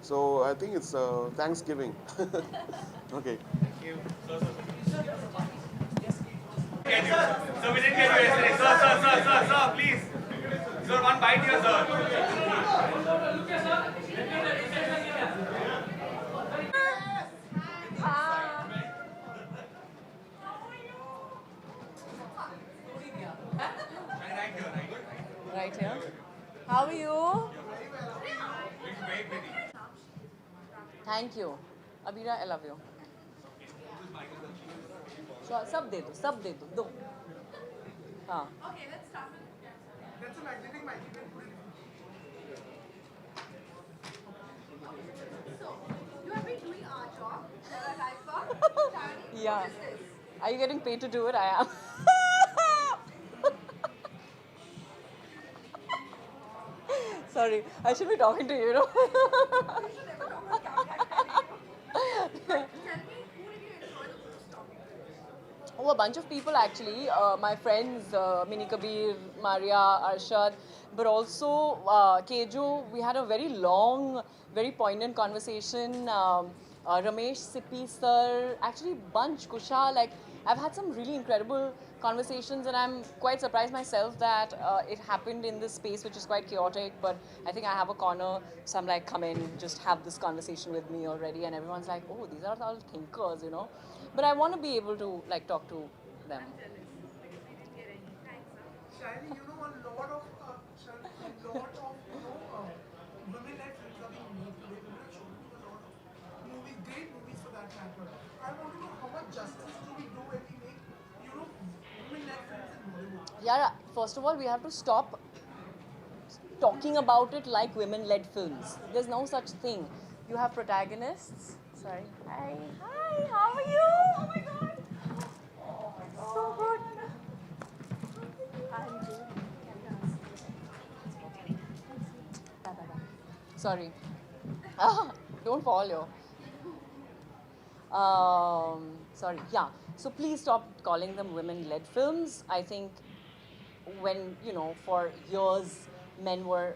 Speaker 16: So I think it's Thanksgiving. Okay.
Speaker 2: Thank you. Sir. So we didn't get you yesterday. Sir, please. Sir, one bite here, sir.
Speaker 6: Right here. How are you? Thank you. Abira, I love you. सब दे दो. हाँ.
Speaker 3: Okay, let's start with the camera. That's a magnetic mic.
Speaker 8: So you have been doing our job, Iifa.
Speaker 6: Yeah.
Speaker 8: What is this?
Speaker 6: Are you getting paid to do it? I am. Sorry, I should be talking to you,
Speaker 8: You should never talk on camera. Tell me, who did you enjoy the most talking to?
Speaker 6: Oh, a bunch of people actually. My friends, Mini Kabir, Maria, Arshad, but also Kejo. We had a very long, very poignant conversation. Ramesh, Sippy, sir, actually bunch, Kusha. Like, I've had some really incredible conversations, and I'm quite surprised myself that it happened in this space, which is quite chaotic. But I think I have a corner, so I'm like, come in, just have this conversation with me already, and everyone's like, oh, these are all thinkers, you know. But I want to be able to like talk to them.
Speaker 3: Shiny, a lot of women-led films are being made today. Women are showing a lot of movies, great movies for that matter. I want to know how much justice do we do when we make, women-led films in Bollywood?
Speaker 6: Yeah, first of all, we have to stop talking about it like women-led films. There's no such thing. You have protagonists. Sorry. Hi. Hi, how are you? Oh my god. So good. I'm good. Bye. Sorry. Don't fall, yo. Sorry. Yeah. So please stop calling them women-led films. I think when, for years men were,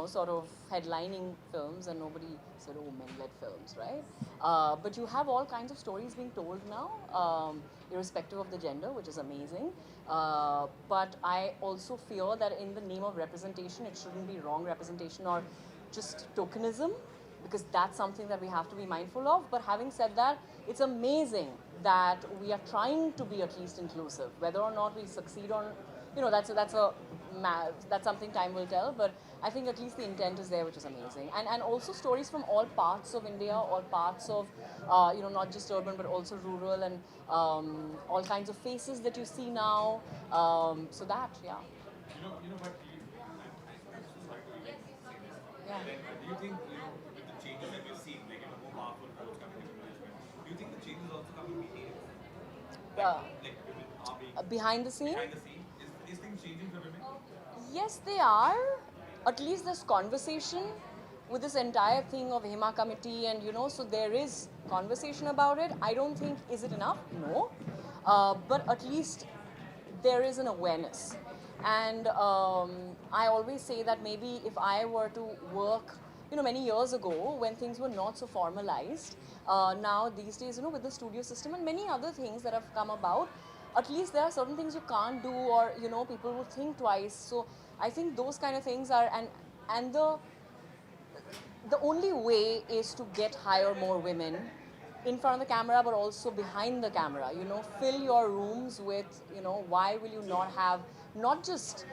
Speaker 6: sort of headlining films and nobody said, oh, men-led films, right? But you have all kinds of stories being told now, irrespective of the gender, which is amazing. But I also fear that in the name of representation, it shouldn't be wrong representation or just tokenism. because that's something that we have to be mindful of. But having said that, it's amazing that we are trying to be at least inclusive. Whether or not we succeed on, that's something time will tell. But I think at least the intent is there, which is amazing. And also stories from all parts of India, all parts of, not just urban but also rural, and all kinds of faces that you see now. So that, yeah.
Speaker 4: But
Speaker 6: Yeah.
Speaker 4: do you think, with the changes that we've seen, like, more powerful roles coming into management, do you think the changes also come in BTS? Like women are being
Speaker 6: Behind the scene?
Speaker 4: behind the scene? Is things changing for women?
Speaker 6: Yes, they are. At least there's conversation with this entire thing of Hema committee, and so there is conversation about it. I don't think, is it enough? No. But at least there is an awareness. And I always say that maybe if I were to work, many years ago when things were not so formalized, now these days, with the studio system and many other things that have come about, at least there are certain things you can't do, or people will think twice. So I think those kind of things are, and the only way is to hire more women in front of the camera, but also behind the camera. Fill your rooms with, why will you not have not just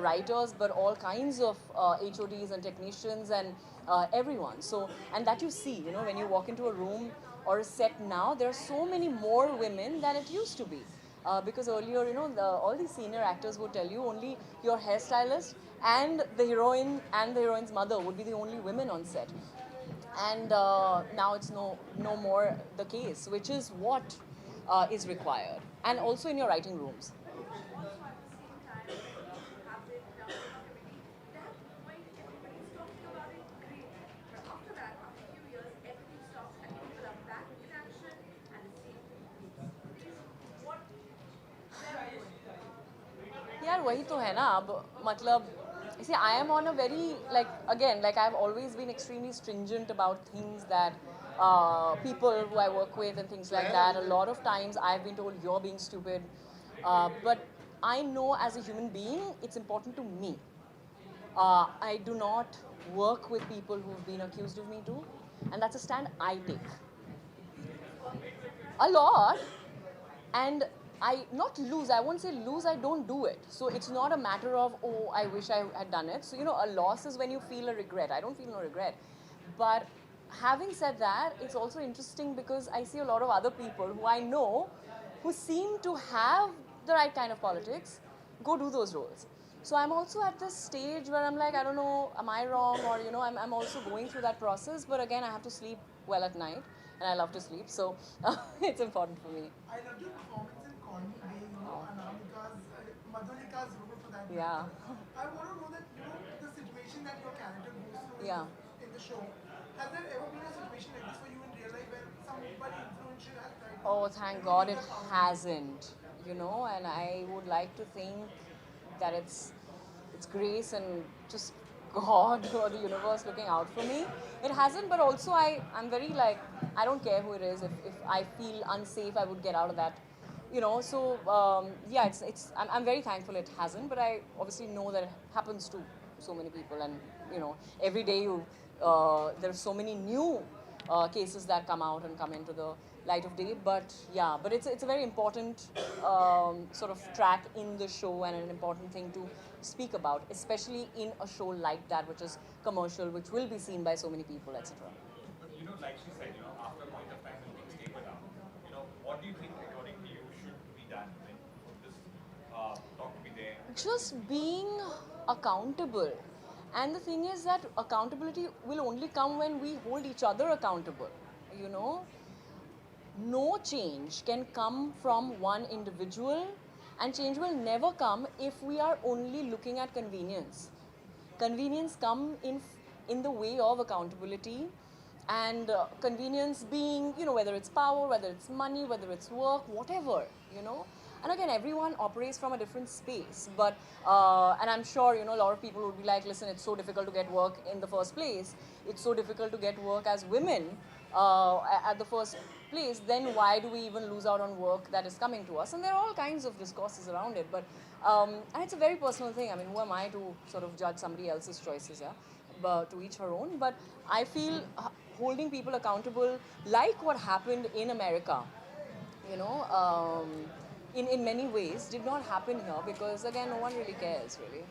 Speaker 6: writers, but all kinds of HODs and technicians and everyone. So, and that you see, when you walk into a room or a set now, there are so many more women than it used to be. Because earlier, all these senior actors would tell you only your hairstylist and the heroine and the heroine's mother would be the only women on set. And now it's no more the case, which is what is required. And also in your writing rooms. यार वही तो है ना अब मतलब see I am on a very like I've always been extremely stringent about things that people who I work with and things like that. A lot of times I've been told you're being stupid, but I know as a human being it's important to me. I do not work with people who've been accused of me too, and that's a stand I take. A lot. And I not lose, I won't say lose, I don't do it. So it's not a matter of, oh, I wish I had done it. So, a loss is when you feel a regret. I don't feel no regret. But having said that, it's also interesting because I see a lot of other people who I know who seem to have the right kind of politics go do those roles. So I'm also at this stage where I'm like, I don't know, am I wrong? Or, I'm also going through that process. But again, I have to sleep well at night. And I love to sleep. So it's important for me.
Speaker 3: I love your performance in Call Me Day, Anamika's, Madhulika's role for that.
Speaker 6: Yeah.
Speaker 3: I want to know that, the situation that your character goes through
Speaker 6: Yeah.
Speaker 3: in the show, has there ever been a situation like this for you in real life where somebody influential has tried to...
Speaker 6: Oh, thank God it hasn't, and I would like to think that it's grace and just God or the universe looking out for me. It hasn't, but also I'm very I don't care who it is. If I feel unsafe, I would get out of that. So yeah, I'm very thankful it hasn't, but I obviously know that it happens to so many people, and every day there's so many new cases that come out and come into the light of day. But yeah, but it's a very important sort of track in the show and an important thing to speak about, especially in a show like that, which is commercial, which will be seen by so many people, etc.
Speaker 4: But like she said, after a point of time when things taper down, what do you think, according to you, should be done when this talk to be there?
Speaker 6: Just being accountable. And the thing is that accountability will only come when we hold each other accountable. No change can come from one individual, and change will never come if we are only looking at convenience. Convenience come in the way of accountability, and convenience being, whether it's power, whether it's money, whether it's work, whatever, and again, everyone operates from a different space, but and I'm sure, a lot of people would be like, listen, it's so difficult to get work in the first place, it's so difficult to get work as women at the first place, then why do we even lose out on work that is coming to us? And there are all kinds of discourses around it, but and it's a very personal thing. I mean, who am I to sort of judge somebody else's choices, yeah? to each her own. But I feel holding people accountable, like what happened in America, you know, in many ways, did not happen here because, again, no one really cares, really.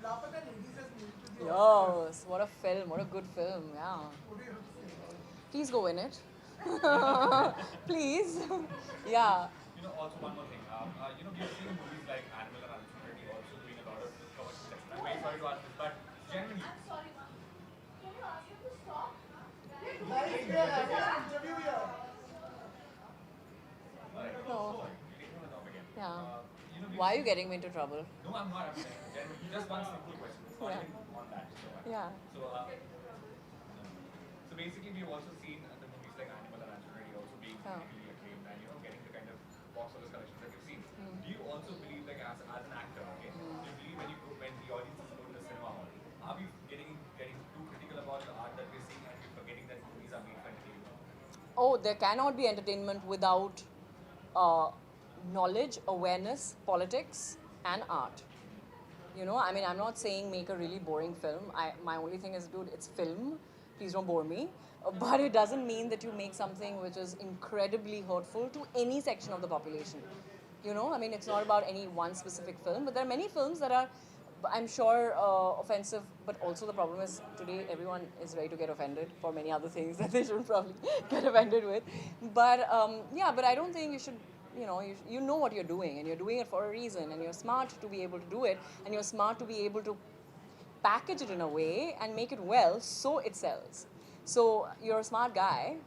Speaker 3: Lapata Ladies has moved to the
Speaker 6: Yes, what a film, what a good film, yeah.
Speaker 3: What do you have to say?
Speaker 6: Please go in it. Please. Yeah.
Speaker 4: You know, also one more thing. You know, we've seen movies like Animal and Uncertainty also doing a lot of commercial success. I'm very sorry to ask this, but generally,
Speaker 7: I'm sorry, ma'am. Can you ask him to stop?
Speaker 3: Guys, we are having an interview here.
Speaker 6: No. Yeah. Why are you getting me into trouble?
Speaker 4: no, I'm not. I'm saying generally, just one simple question. It's not
Speaker 6: Yeah.
Speaker 4: even on that.
Speaker 6: Yeah.
Speaker 4: So basically, we've also seen the movies like Animal and Uncertainty also being critically acclaimed and, you know, getting the kind of box office collections that we've seen. Do you also believe, like, as an actor, okay, do you believe when the audience is going to the cinema hall, are we getting too critical about the art that we're seeing and we're forgetting that movies are made for entertainment?
Speaker 6: Oh, there cannot be entertainment without knowledge, awareness, politics, and art. You know, I mean, I'm not saying make a really boring film. My only thing is, dude, it's film. Please don't bore me. But it doesn't mean that you make something which is incredibly hurtful to any section of the population. You know, I mean, it's not about any one specific film, but there are many films that are, I'm sure, offensive. But also the problem is today everyone is ready to get offended for many other things that they shouldn't probably get offended with. But yeah, but I don't think you should. You know, you know what you're doing, and you're doing it for a reason, and you're smart to be able to do it, and you're smart to be able to package it in a way and make it well so it sells. So you're a smart guy,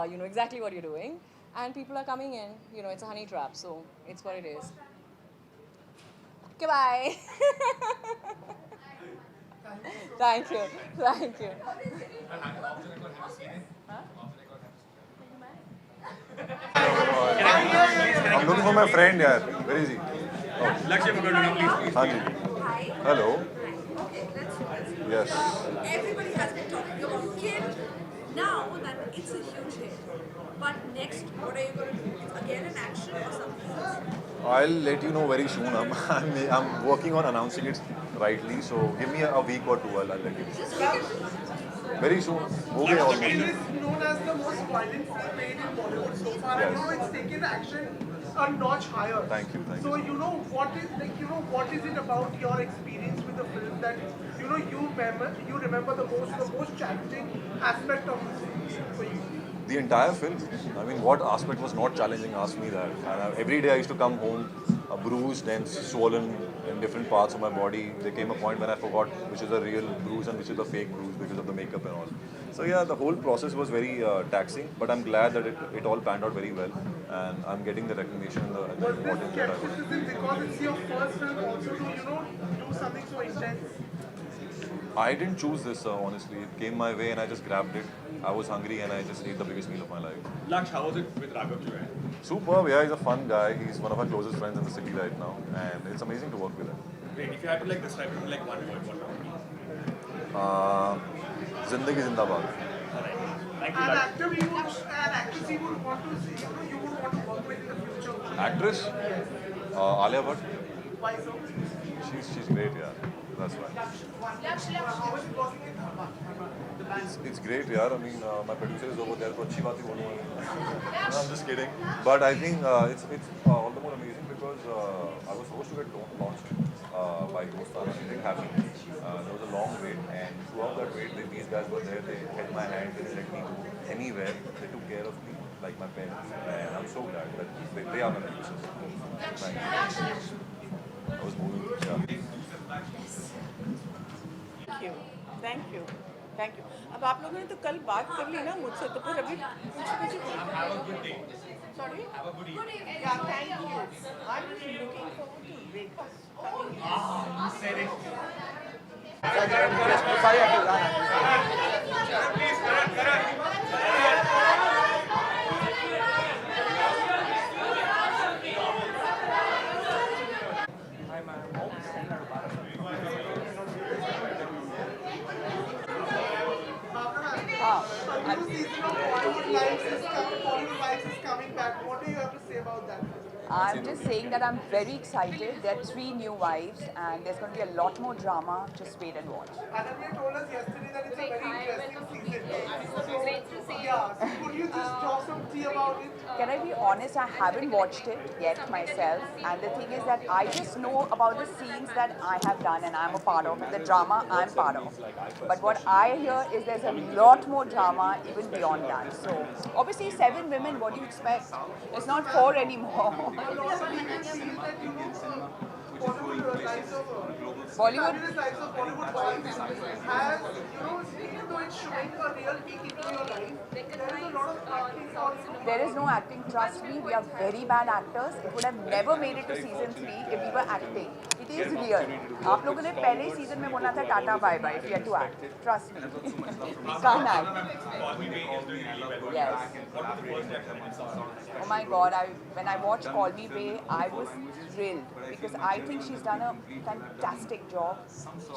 Speaker 6: you know exactly what you're doing, and people are coming in. You know, it's a honey trap, so it's what it is. Goodbye. Thank you. Thank you.
Speaker 10: I'm looking for my friend, yaar. Where is he? हाँ जी. Hello.
Speaker 8: Okay, let's do this.
Speaker 10: Yes.
Speaker 8: Everybody has been talking about Kid. Now that it's a huge hit. But next, what are you going to do? It's again an action or something else?
Speaker 10: I'll let you know very soon. I'm working on announcing it rightly. So give me a week or two. I'll let you know. Very soon. हो गया
Speaker 3: It
Speaker 10: almost.
Speaker 3: is known as the most violent film made in Bollywood so far.
Speaker 10: Yes.
Speaker 3: And you know it's taken action a notch higher.
Speaker 10: Thank you. Thank
Speaker 3: So
Speaker 10: you.
Speaker 3: you know what is what is it about your experience with the film that you remember the most challenging aspect of this film for you?
Speaker 10: The entire film. I mean, what aspect was not challenging? Ask me that. And every day I used to come home bruised and swollen in different parts of my body. There came a point when I forgot which is the real bruise and which is the fake bruise because of the makeup and all. So yeah, the whole process was very taxing, but I'm glad that it all panned out very well, and I'm getting the recognition and the
Speaker 3: Was this
Speaker 10: importance that I want.
Speaker 3: skepticism because it's your first film also to do something so intense?
Speaker 10: I didn't choose this, honestly. It came my way and I just grabbed it. I was hungry and I just ate the biggest meal of my life.
Speaker 4: Laksh, how was it with Raghav Uae?
Speaker 10: Superb, yeah, he's a fun guy. He's one of our closest friends in the city right now, and it's amazing to work with him.
Speaker 4: Great. If you had to like describe him in like one word, what would it be?
Speaker 10: Zindagi Zindabad.
Speaker 4: Thank you,
Speaker 3: An
Speaker 4: Laksh.
Speaker 3: actor an actress you would want to see, you would want to work with in the future.
Speaker 10: Actress? Alia Bhatt.
Speaker 3: Why so?
Speaker 10: She's great, yeah. That's why.
Speaker 3: How is it working in Dharma?
Speaker 10: It's great, yeah. I mean, my producer is over there, so अच्छी बात ही बोलूँगा. No, I'm just kidding. But I think it's all the more amazing because I was supposed to get launched by Dostana. It didn't happen. There was a long wait, and throughout that wait, these guys were there. They held my hand. They didn't let me go anywhere. They took care of me like my parents, and I'm so glad that they are my producers. Thank you. I was moving. Yeah.
Speaker 17: Thank you thank you thank you अब आप लोगों ने तो कल बात कर ली ना मुझसे तो फिर अभी कुछ सॉरी या thank you I am looking forward to
Speaker 3: A new season of Bollywood Lives is coming back. What do you have to say about that?
Speaker 17: I'm just saying that I'm very excited. There are 3 new wives, and there's going to be a lot more drama. Just wait and watch.
Speaker 3: Ananya told us yesterday that it's a very interesting season.
Speaker 8: Great to see you.
Speaker 3: Yeah, so could you just talk some tea about it?
Speaker 17: Can I be honest? I haven't watched it yet myself, and the thing is that I just know about the scenes that I have done and I'm a part of, and the drama I'm part of. But what I hear is there's a lot more drama even beyond that. So obviously 7 women, what do you expect? It's not 4 anymore. Bollywood.
Speaker 3: Bollywood wives has, even though it's showing a real peek into your life, there is a lot of acting on.
Speaker 17: There is no acting, trust me, we are very bad actors. It would have never made it to season 3 if we were acting. It is real. आप लोगों ने पहले season में बोलना था tata bye bye if you had to act. Trust me. We can't act. Yes. Oh my God, when I watched Call Me Bae, I was thrilled because I think she's done a fantastic job.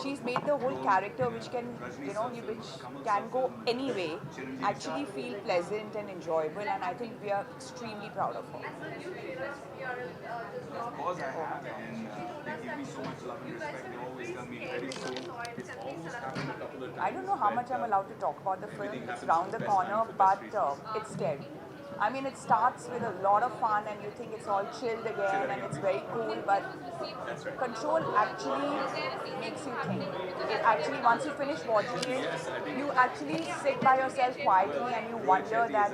Speaker 17: She's made the whole character which can, which can go any way, actually feel pleasant and enjoyable, and I think we are extremely proud of her.
Speaker 4: Of course I have, and they give me so much love and respect. They always tell me very soon. It's almost happened a couple of times.
Speaker 17: I don't know how much I'm allowed to talk about the film. It's round the corner, but it's scary. I mean, it starts with a lot of fun and you think it's all chilled again and it's very cool, but Control actually makes you think. It actually, once you finish watching it, you actually sit by yourself quietly and you wonder that,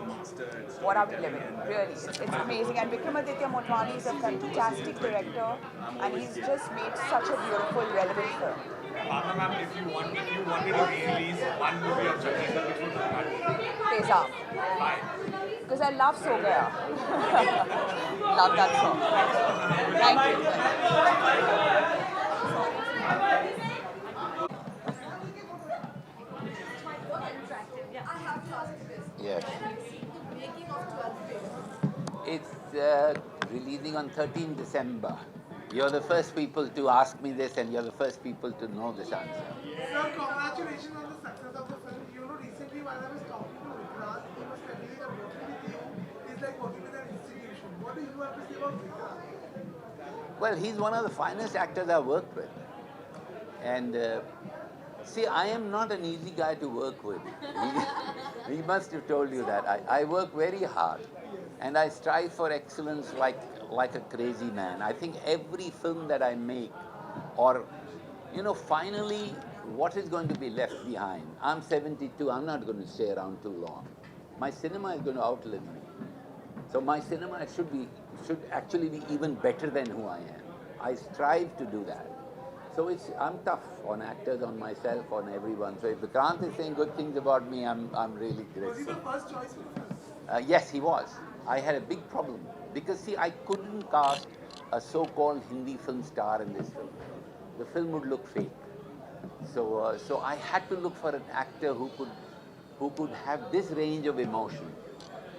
Speaker 17: what are we living? Really, it's amazing. And Vikramaditya Motwani is a fantastic director and he's just made such a beautiful, relevant film.
Speaker 4: Mama ma'am, if you wanted to re-release one movie of Chakisa, which would it be?
Speaker 17: Tezab.
Speaker 4: Why?
Speaker 17: Because I love So Gaya. Love that song. Thank you.
Speaker 18: Yes. It's releasing on 13 December. You're the first people to ask me this and you're the first people to know this answer.
Speaker 3: Sir, congratulations on the success of the film. Recently while I was talking to Vikrant, he was telling me that working with you is like working with an institution. What do you have to say about Vikrant?
Speaker 18: Well, he's one of the finest actors I've worked with. And see, I am not an easy guy to work with. He must have told you that. I work very hard and I strive for excellence like a crazy man. I think every film that I make, or, finally, what is going to be left behind? I'm 72, I'm not going to stay around too long. My cinema is going to outlive me. So my cinema should actually be even better than who I am. I strive to do that. So I'm tough on actors, on myself, on everyone. So if Vikrant is saying good things about me, I'm really grateful.
Speaker 3: Was he the first choice for the film?
Speaker 18: Yes, he was. I had a big problem because see, I couldn't cast a so-called Hindi film star in this film. The film would look fake. So I had to look for an actor who could have this range of emotion.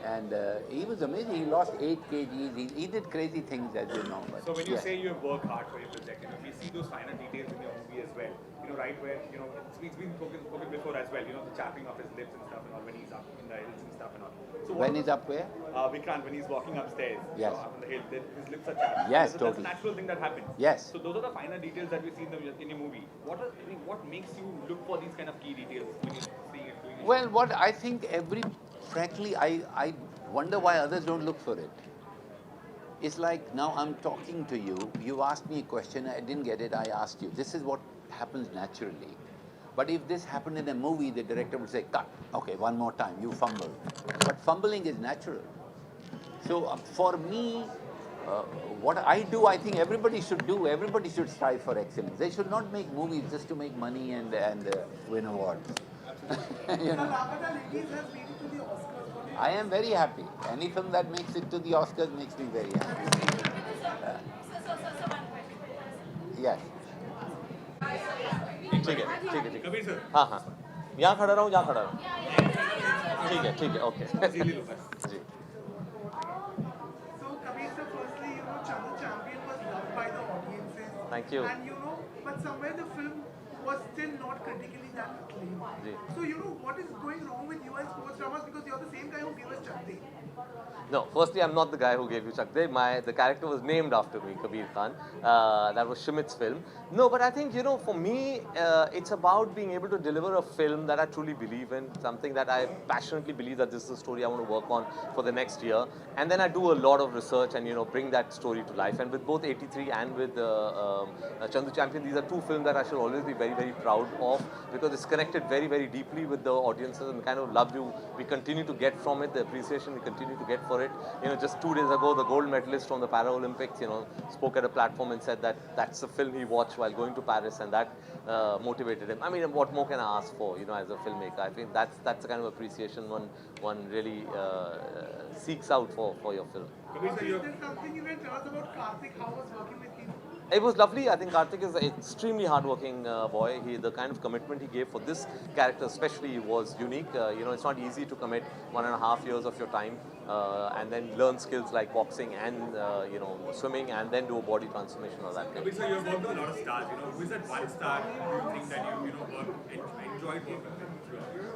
Speaker 18: And he was amazing. He lost 8 kgs. He did crazy things, as you know. But
Speaker 4: so when you
Speaker 18: yes.
Speaker 4: say you work hard for your project, we see those finer details in your movie as well. Right where, it's been spoken before as well, the chapping of his lips and stuff and all when he's up in the hills and stuff and all. So
Speaker 18: when he's up where?
Speaker 4: Vikrant, when he's walking upstairs,
Speaker 18: yes.
Speaker 4: Up on the hill, his lips are chapped.
Speaker 18: Yes,
Speaker 4: That's
Speaker 18: totally.
Speaker 4: a natural thing that happens.
Speaker 18: Yes.
Speaker 4: So those are the finer details that we see in your movie. What makes you look for these kind of key details when you're seeing it?
Speaker 18: Well, what I think frankly, I wonder why others don't look for it. It's like now I'm talking to you, you asked me a question, I didn't get it, I asked you. This is what happens naturally. But if this happened in a movie, the director would say, cut, okay, one more time, you fumbled. But fumbling is natural. So for me, what I do, I think everybody should do, everybody should strive for excellence. They should not make movies just to make money and win awards. I am very happy. Any film that makes it to the Oscars makes me very happy. Yes.
Speaker 15: ठीक है हाँ हाँ यहाँ खड़ा रहूँ यहाँ खड़ा रहूँ ठीक है okay ji
Speaker 3: So Kabir sir, firstly, Champion was loved by the audiences.
Speaker 15: Thank you.
Speaker 3: And but somewhere the film was still not critically that acclaimed. So what is going wrong with you and sports dramas, because you're the same guy who gave us Chak De.
Speaker 19: No, firstly, I'm not the guy who gave you Chak De. The character was named after me, Kabir Khan. That was Shumit's film. No, but I think, for me, it's about being able to deliver a film that I truly believe in, something that I passionately believe that this is a story I want to work on for the next year. And then I do a lot of research and, bring that story to life. And with both 83 and with Chandu Champion, these are two films that I should always be very, very proud of, because it's connected very, very deeply with the audiences and the kind of love we continue to get from it, the appreciation we continue to get for it. Just 2 days ago, the gold medalist from the Paralympics, spoke at a platform and said that that's the film he watched while going to Paris, and that motivated him. I mean, what more can I ask for, as a filmmaker? I think that's the kind of appreciation one really seeks out for your film.
Speaker 3: Is there something you can tell us about Karthik? How was working with him?
Speaker 19: It was lovely. I think Karthik is an extremely hardworking boy. The kind of commitment he gave for this character especially was unique. It's not easy to commit 1.5 years of your time and then learn skills like boxing and, swimming, and then do a body transformation or that.
Speaker 4: So you've worked with a lot of stars. Who is that one star you think that you enjoyed working with?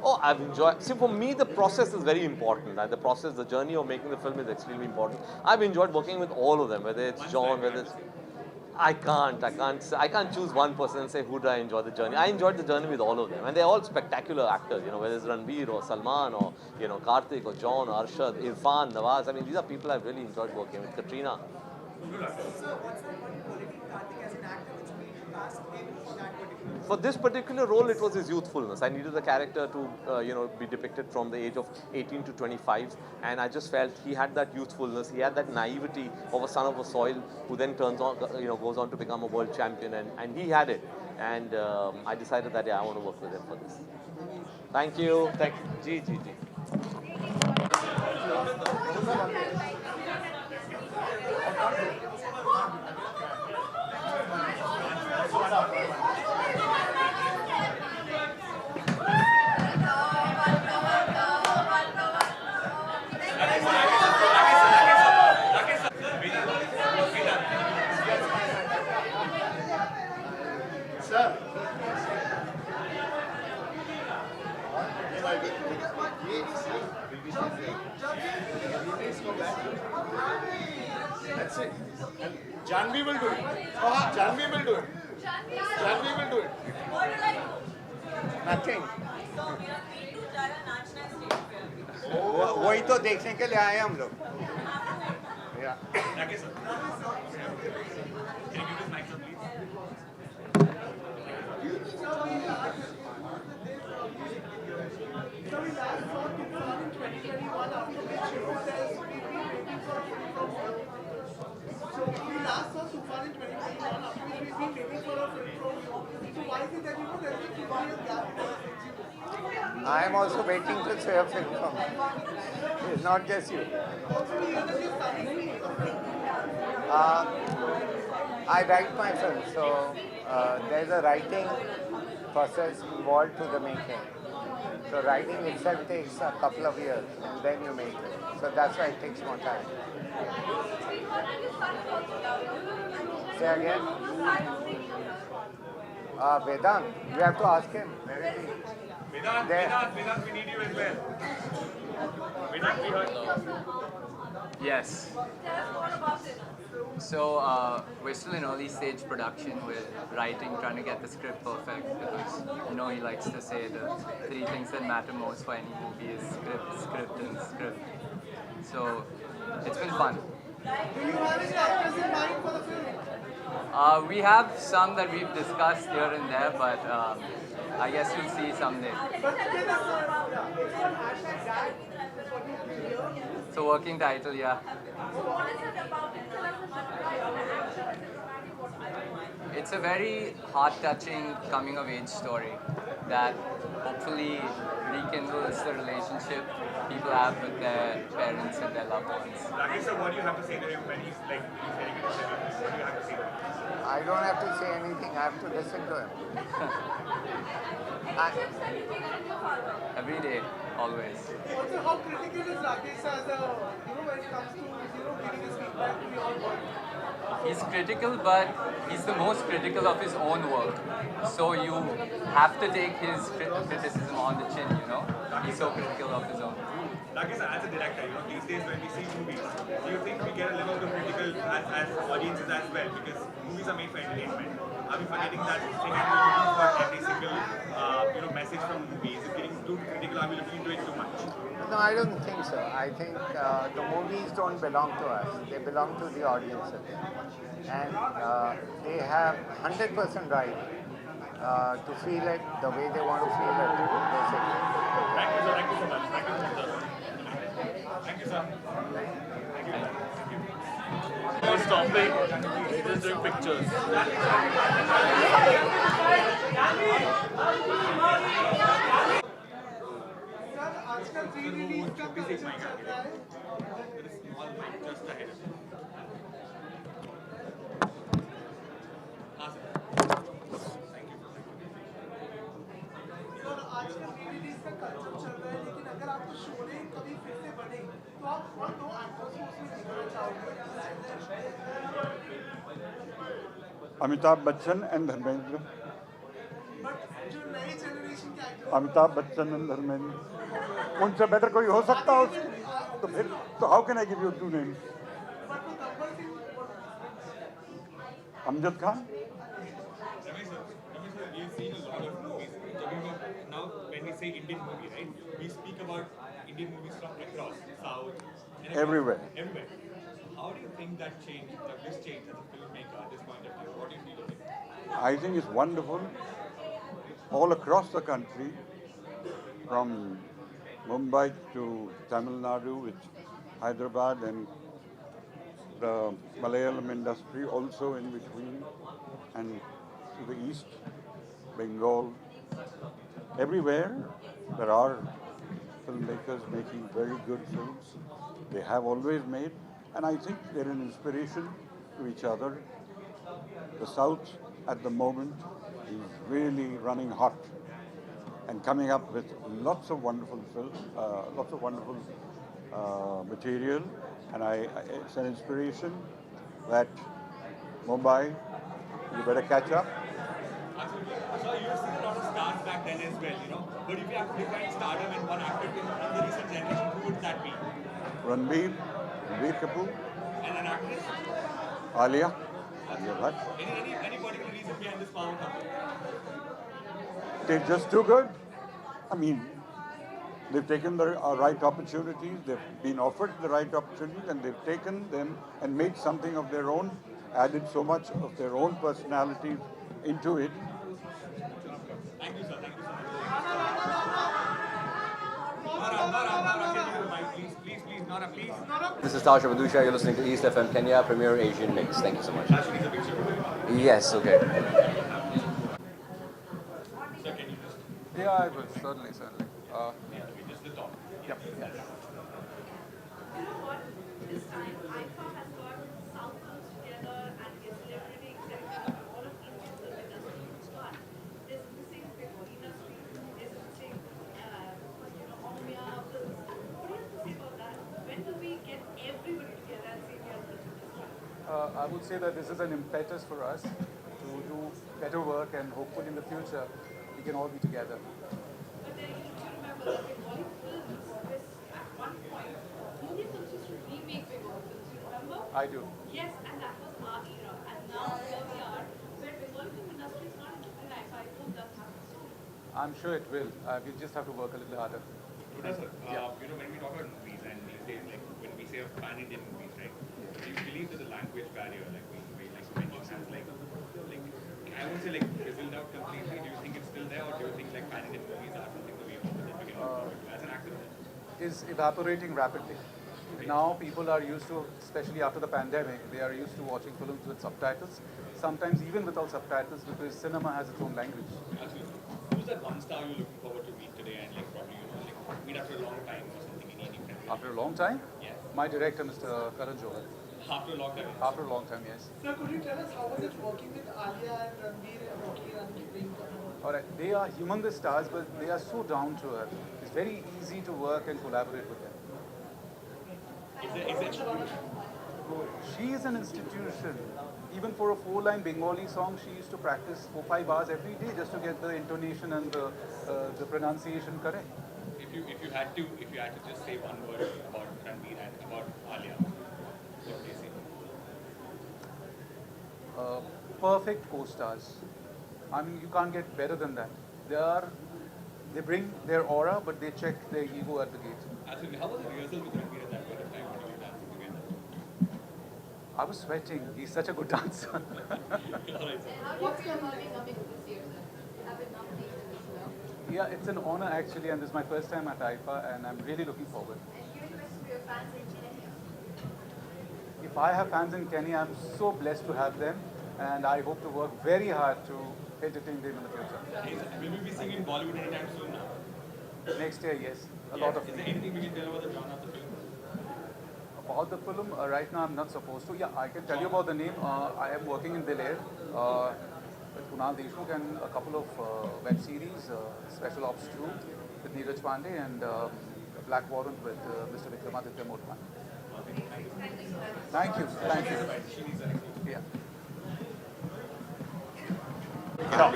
Speaker 19: Oh, I've enjoyed. See, for me, the process is very important. The process, the journey of making the film is extremely important. I've enjoyed working with all of them, whether it's John, whether it's... I can't choose one person and say who do I enjoy the journey. I enjoyed the journey with all of them, and they're all spectacular actors. Whether it's Ranveer or Salman or Karthik or John, Arshad, Irfan, Nawaz. I mean, these are people I've really enjoyed working with. Katrina. For this particular role, it was his youthfulness. I needed the character to, be depicted from the age of 18 to 25, and I just felt he had that youthfulness. He had that naivety of a son of a soil who then turns on, goes on to become a world champion, and he had it. And I decided that I want to work with him for this. Thank you. Thank you. Ji.
Speaker 12: That's it. And Janvi will do it. Janvi will do it. Janvi will do it.
Speaker 18: Nothing. वही तो देखने के लिए आए हम लोग. I am also waiting to see a film from you. It's not just you. I write my film, so there's a writing process involved to the making. So writing itself takes a couple of years, and then you make it. So that's why it takes more time. Say again? Vedant, you have to ask him.
Speaker 4: Vedant, we need you as well. Vedant, we heard.
Speaker 20: Yes. So we're still in early stage production. We're writing, trying to get the script perfect, because he likes to say the 3 things that matter most for any movie is script, script, and script. So it's been fun.
Speaker 3: Do you have any actors in mind for the film?
Speaker 20: We have some that we've discussed here and there, but I guess you'll see someday. It's a working title, yeah. It's a very heart-touching coming-of-age story that hopefully rekindles the relationship people have with their parents and their loved ones.
Speaker 4: Rakesh sir, what do you have to say to him when he's like very good at it? What do you have to say to him?
Speaker 18: I don't have to say anything. I have to listen to him.
Speaker 20: Every day, always.
Speaker 3: Also, how critical is Rakesh as a, when it comes to, giving his feedback to your work?
Speaker 20: He's critical, but he's the most critical of his own work. So you have to take his criticism on the chin, you know? He's so critical of his own.
Speaker 4: Like I said, as a director, these days when we see movies, do you think we get a little too critical as audiences as well? Because movies are made for entertainment. Are we forgetting that thing and we're looking for every single, message from movies? Is it getting too critical? Are we looking into it too much?
Speaker 18: No, I don't think so. I think the movies don't belong to us. They belong to the audiences. And they have 100% right to feel it the way they want to feel it, basically.
Speaker 4: Thank you, sir. Thank you so much. Thank you so much, sir. Thank you, sir. Thank you.
Speaker 13: First topic, just doing pictures.
Speaker 3: आजकल 3D का culture चल रहा है
Speaker 4: There is small mic just ahead.
Speaker 3: Sir आजकल 3D का culture चल रहा है लेकिन अगर आपको शोले कभी फिर से बने तो आप और दो एक्टर्स को उसमें दिखाना चाहोगे
Speaker 12: अमिताभ बच्चन एंड धर्मेंद्र.
Speaker 3: बट जो नए जनरेशन के एक्टर्स
Speaker 12: अमिताभ बच्चन एंड धर्मेंद्र. उनसे बेटर कोई हो सकता हो तो फिर तो how can I give you two names? Amjad Khan.
Speaker 4: We've seen a lot of movies. Now, when we say Indian movie, right, we speak about Indian movies from across South. And
Speaker 12: Everywhere.
Speaker 4: Everywhere. How do you think that changed, this changed as a filmmaker at this point of view? What do you feel of it?
Speaker 12: I think it's wonderful. All across the country, from Mumbai to Tamil Nadu, with Hyderabad and the Malayalam industry also in between, and to the east, Bengal. Everywhere there are filmmakers making very good films. They have always made, and I think they're an inspiration to each other. The South at the moment is really running hot and coming up with lots of wonderful films, lots of wonderful material, and it's an inspiration that Mumbai, you better catch up.
Speaker 4: So you've seen a lot of stars back then as well, But if you have to define stardom in one actor in the recent generation, who would that be?
Speaker 12: Ranbir Kapoor.
Speaker 4: And an actress?
Speaker 12: Alia Bhatt.
Speaker 4: Any particular reason behind this power couple?
Speaker 12: They're just too good. I mean, they've taken the right opportunities, they've been offered the right opportunities, and they've taken them and made something of their own, added so much of their own personalities into it.
Speaker 4: Thank you, sir. Thank you so much. Please, Nora, please.
Speaker 21: This is Tasha Badusha. You're listening to East FM Kenya Premier Asian Mix. Thank you so much. Yes, okay.
Speaker 22: Yeah, I will. Certainly.
Speaker 4: Just the top.
Speaker 22: Yep.
Speaker 7: This time, Iifa has got South films together and is celebrity executive all of Indian film industry. But there's missing before industry, there's missing, Omnia films. What do you have to say about that? When will we get everybody together and say we are the industry?
Speaker 22: I would say that this is an impetus for us to do better work, and hopefully in the future we can all be together.
Speaker 7: But then you remember that in Bollywood films, this at one point, Indian films used to remake big films, you remember?
Speaker 22: I do.
Speaker 7: Yes, and that was our era. And now here we are, where Bengali film industry is not in decline. So I hope that happens soon.
Speaker 22: I'm sure it will. We just have to work a little harder.
Speaker 4: Sir, when we talk about movies and these days, like when we say of pan-Indian movies, right? Do you believe that the language barrier, like we mentioned, has I won't say fizzled out completely. Do you think it's still there, or do you think pan-Indian movies are something that we can look forward to as an actor?
Speaker 22: Is evaporating rapidly. Now people are used to, especially after the pandemic, they are used to watching films with subtitles, sometimes even without subtitles, because cinema has its own language.
Speaker 4: Absolutely. Who's that one star you're looking forward to meet today and probably meet after a long time or something in any country?
Speaker 22: After a long time?
Speaker 4: Yes.
Speaker 22: My director, Mr. Karan Johar.
Speaker 4: After a long time?
Speaker 22: After a long time, yes.
Speaker 3: Sir, could you tell us how was it working with Alia and Ranbir and Rocky and Priyanka?
Speaker 22: Alright, they are humongous stars, but they are so down to earth. It's very easy to work and collaborate with them. She is an institution. Even for a 4-line Bengali song, she used to practice 4-5 hours every day just to get the intonation and the pronunciation correct.
Speaker 4: If you had to just say one word about Ranveer and about Alia, what would you say?
Speaker 22: Perfect co-stars. I mean, you can't get better than that. They bring their aura, but they check their ego at the gate.
Speaker 4: Absolutely. How was the rehearsal with Ranveer at that point of time when you were dancing together?
Speaker 22: I was sweating. He's such a good dancer.
Speaker 8: How do you feel about becoming this year, sir? You have been nominated as well.
Speaker 22: Yeah, it's an honor actually, and this is my first time at Iifa, and I'm really looking forward.
Speaker 8: And giving a message to your fans in Kenya.
Speaker 22: If I have fans in Kenya, I'm so blessed to have them, and I hope to work very hard to entertain them in the future.
Speaker 4: Will we be seeing in Bollywood anytime soon now?
Speaker 22: Next year, yes. A lot of.
Speaker 4: Is there anything we can tell about the genre of the film?
Speaker 22: About the film, right now I'm not supposed to. Yeah, I can tell you about the name. I am working in Delhi with Kunal Deshmukh and a couple of web series, Special Ops 2 with Neeraj Pandey and Black Warrant with Mr. Vikramaditya Motwani. Thank you. Thank you. Yeah.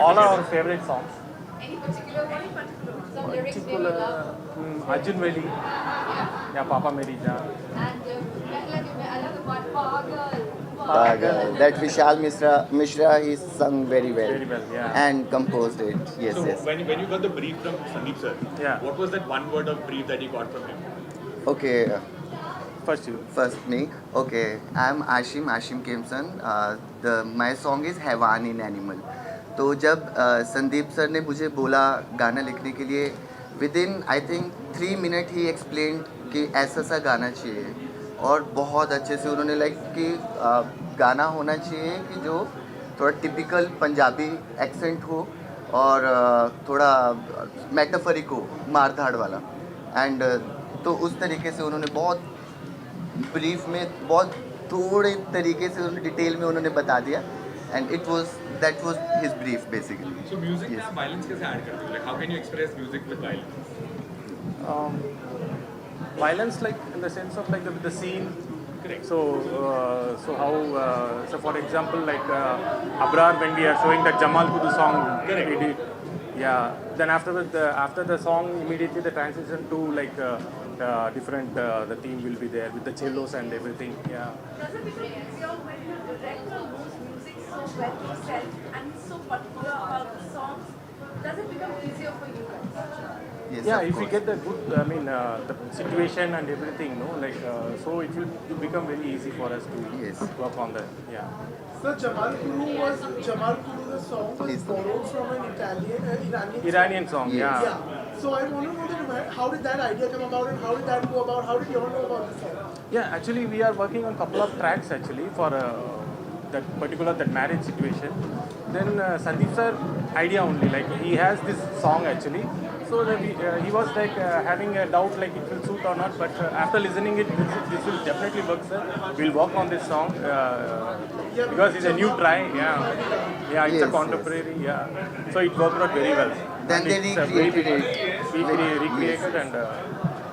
Speaker 5: All our favorite songs.
Speaker 8: Any particular one? Some lyrics maybe you love?
Speaker 5: Arjun Veli. Yeah, Papa Meri Jaan.
Speaker 8: And I love the part Pagal.
Speaker 11: Pagal. That Vishal Mishra, he sung very well.
Speaker 5: Very well, yeah.
Speaker 11: And composed it. Yes,
Speaker 4: So
Speaker 11: yes.
Speaker 4: when you got the brief from Sandeep sir, what was that one word of brief that you got from him?
Speaker 11: Okay.
Speaker 5: First you.
Speaker 11: First me. Okay. I'm Ashim Kemson. My song is Hewan in Animal. तो जब Sandeep sir ने मुझे बोला गाना लिखने के लिए within I think 3 minute he explain कि ऐसा सा गाना चाहिए और बहुत अच्छे से उन्होंने लाइक कि गाना होना चाहिए कि जो थोड़ा टिपिकल पंजाबी एक्सेंट हो और थोड़ा मेटाफरिक हो मार धाड़ वाला एंड तो उस तरीके से उन्होंने बहुत ब्रीफ में बहुत थोड़े तरीके से उन्होंने डिटेल में उन्होंने बता दिया and that was his brief basically.
Speaker 4: So music में आप violence कैसे add करते हो? Like how can you express music with violence?
Speaker 5: Violence, like in the sense of like the scene.
Speaker 4: Correct.
Speaker 5: So how? So for example, like Abrar, when we are showing that Jamal Kudu song,
Speaker 4: Correct.
Speaker 5: we did. Yeah. Then after the song, immediately the transition to like different. The theme will be there with the cellos and everything. Yeah.
Speaker 7: Does it become easier when the director knows music so well himself and is so particular about the songs? Does it become easier for you guys?
Speaker 11: Yes,
Speaker 5: yeah, if we get the good, I mean, the situation and everything, no, like, so it will become very easy for us to work on that. Yeah.
Speaker 3: So Jamal Kuru, the song was borrowed from an
Speaker 5: Iranian song, yeah.
Speaker 3: So I want to know that how did that idea come about and how did that go about? How did you all know about the song?
Speaker 5: Yeah, actually we are working on a couple of tracks actually for that marriage situation. Then Sandeep sir idea only, like he has this song actually. So that he was like having a doubt like it will suit or not, but after listening it, this will definitely work, sir. We'll work on this song because it's a new try. Yeah, it's a contemporary. Yeah, so it worked out very well.
Speaker 11: Then they recreated it.
Speaker 5: We recreated and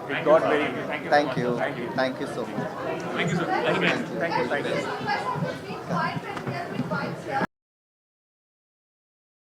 Speaker 5: it got very.
Speaker 11: Thank you. Thank you so much.
Speaker 4: Thank you, sir.
Speaker 5: Thank you.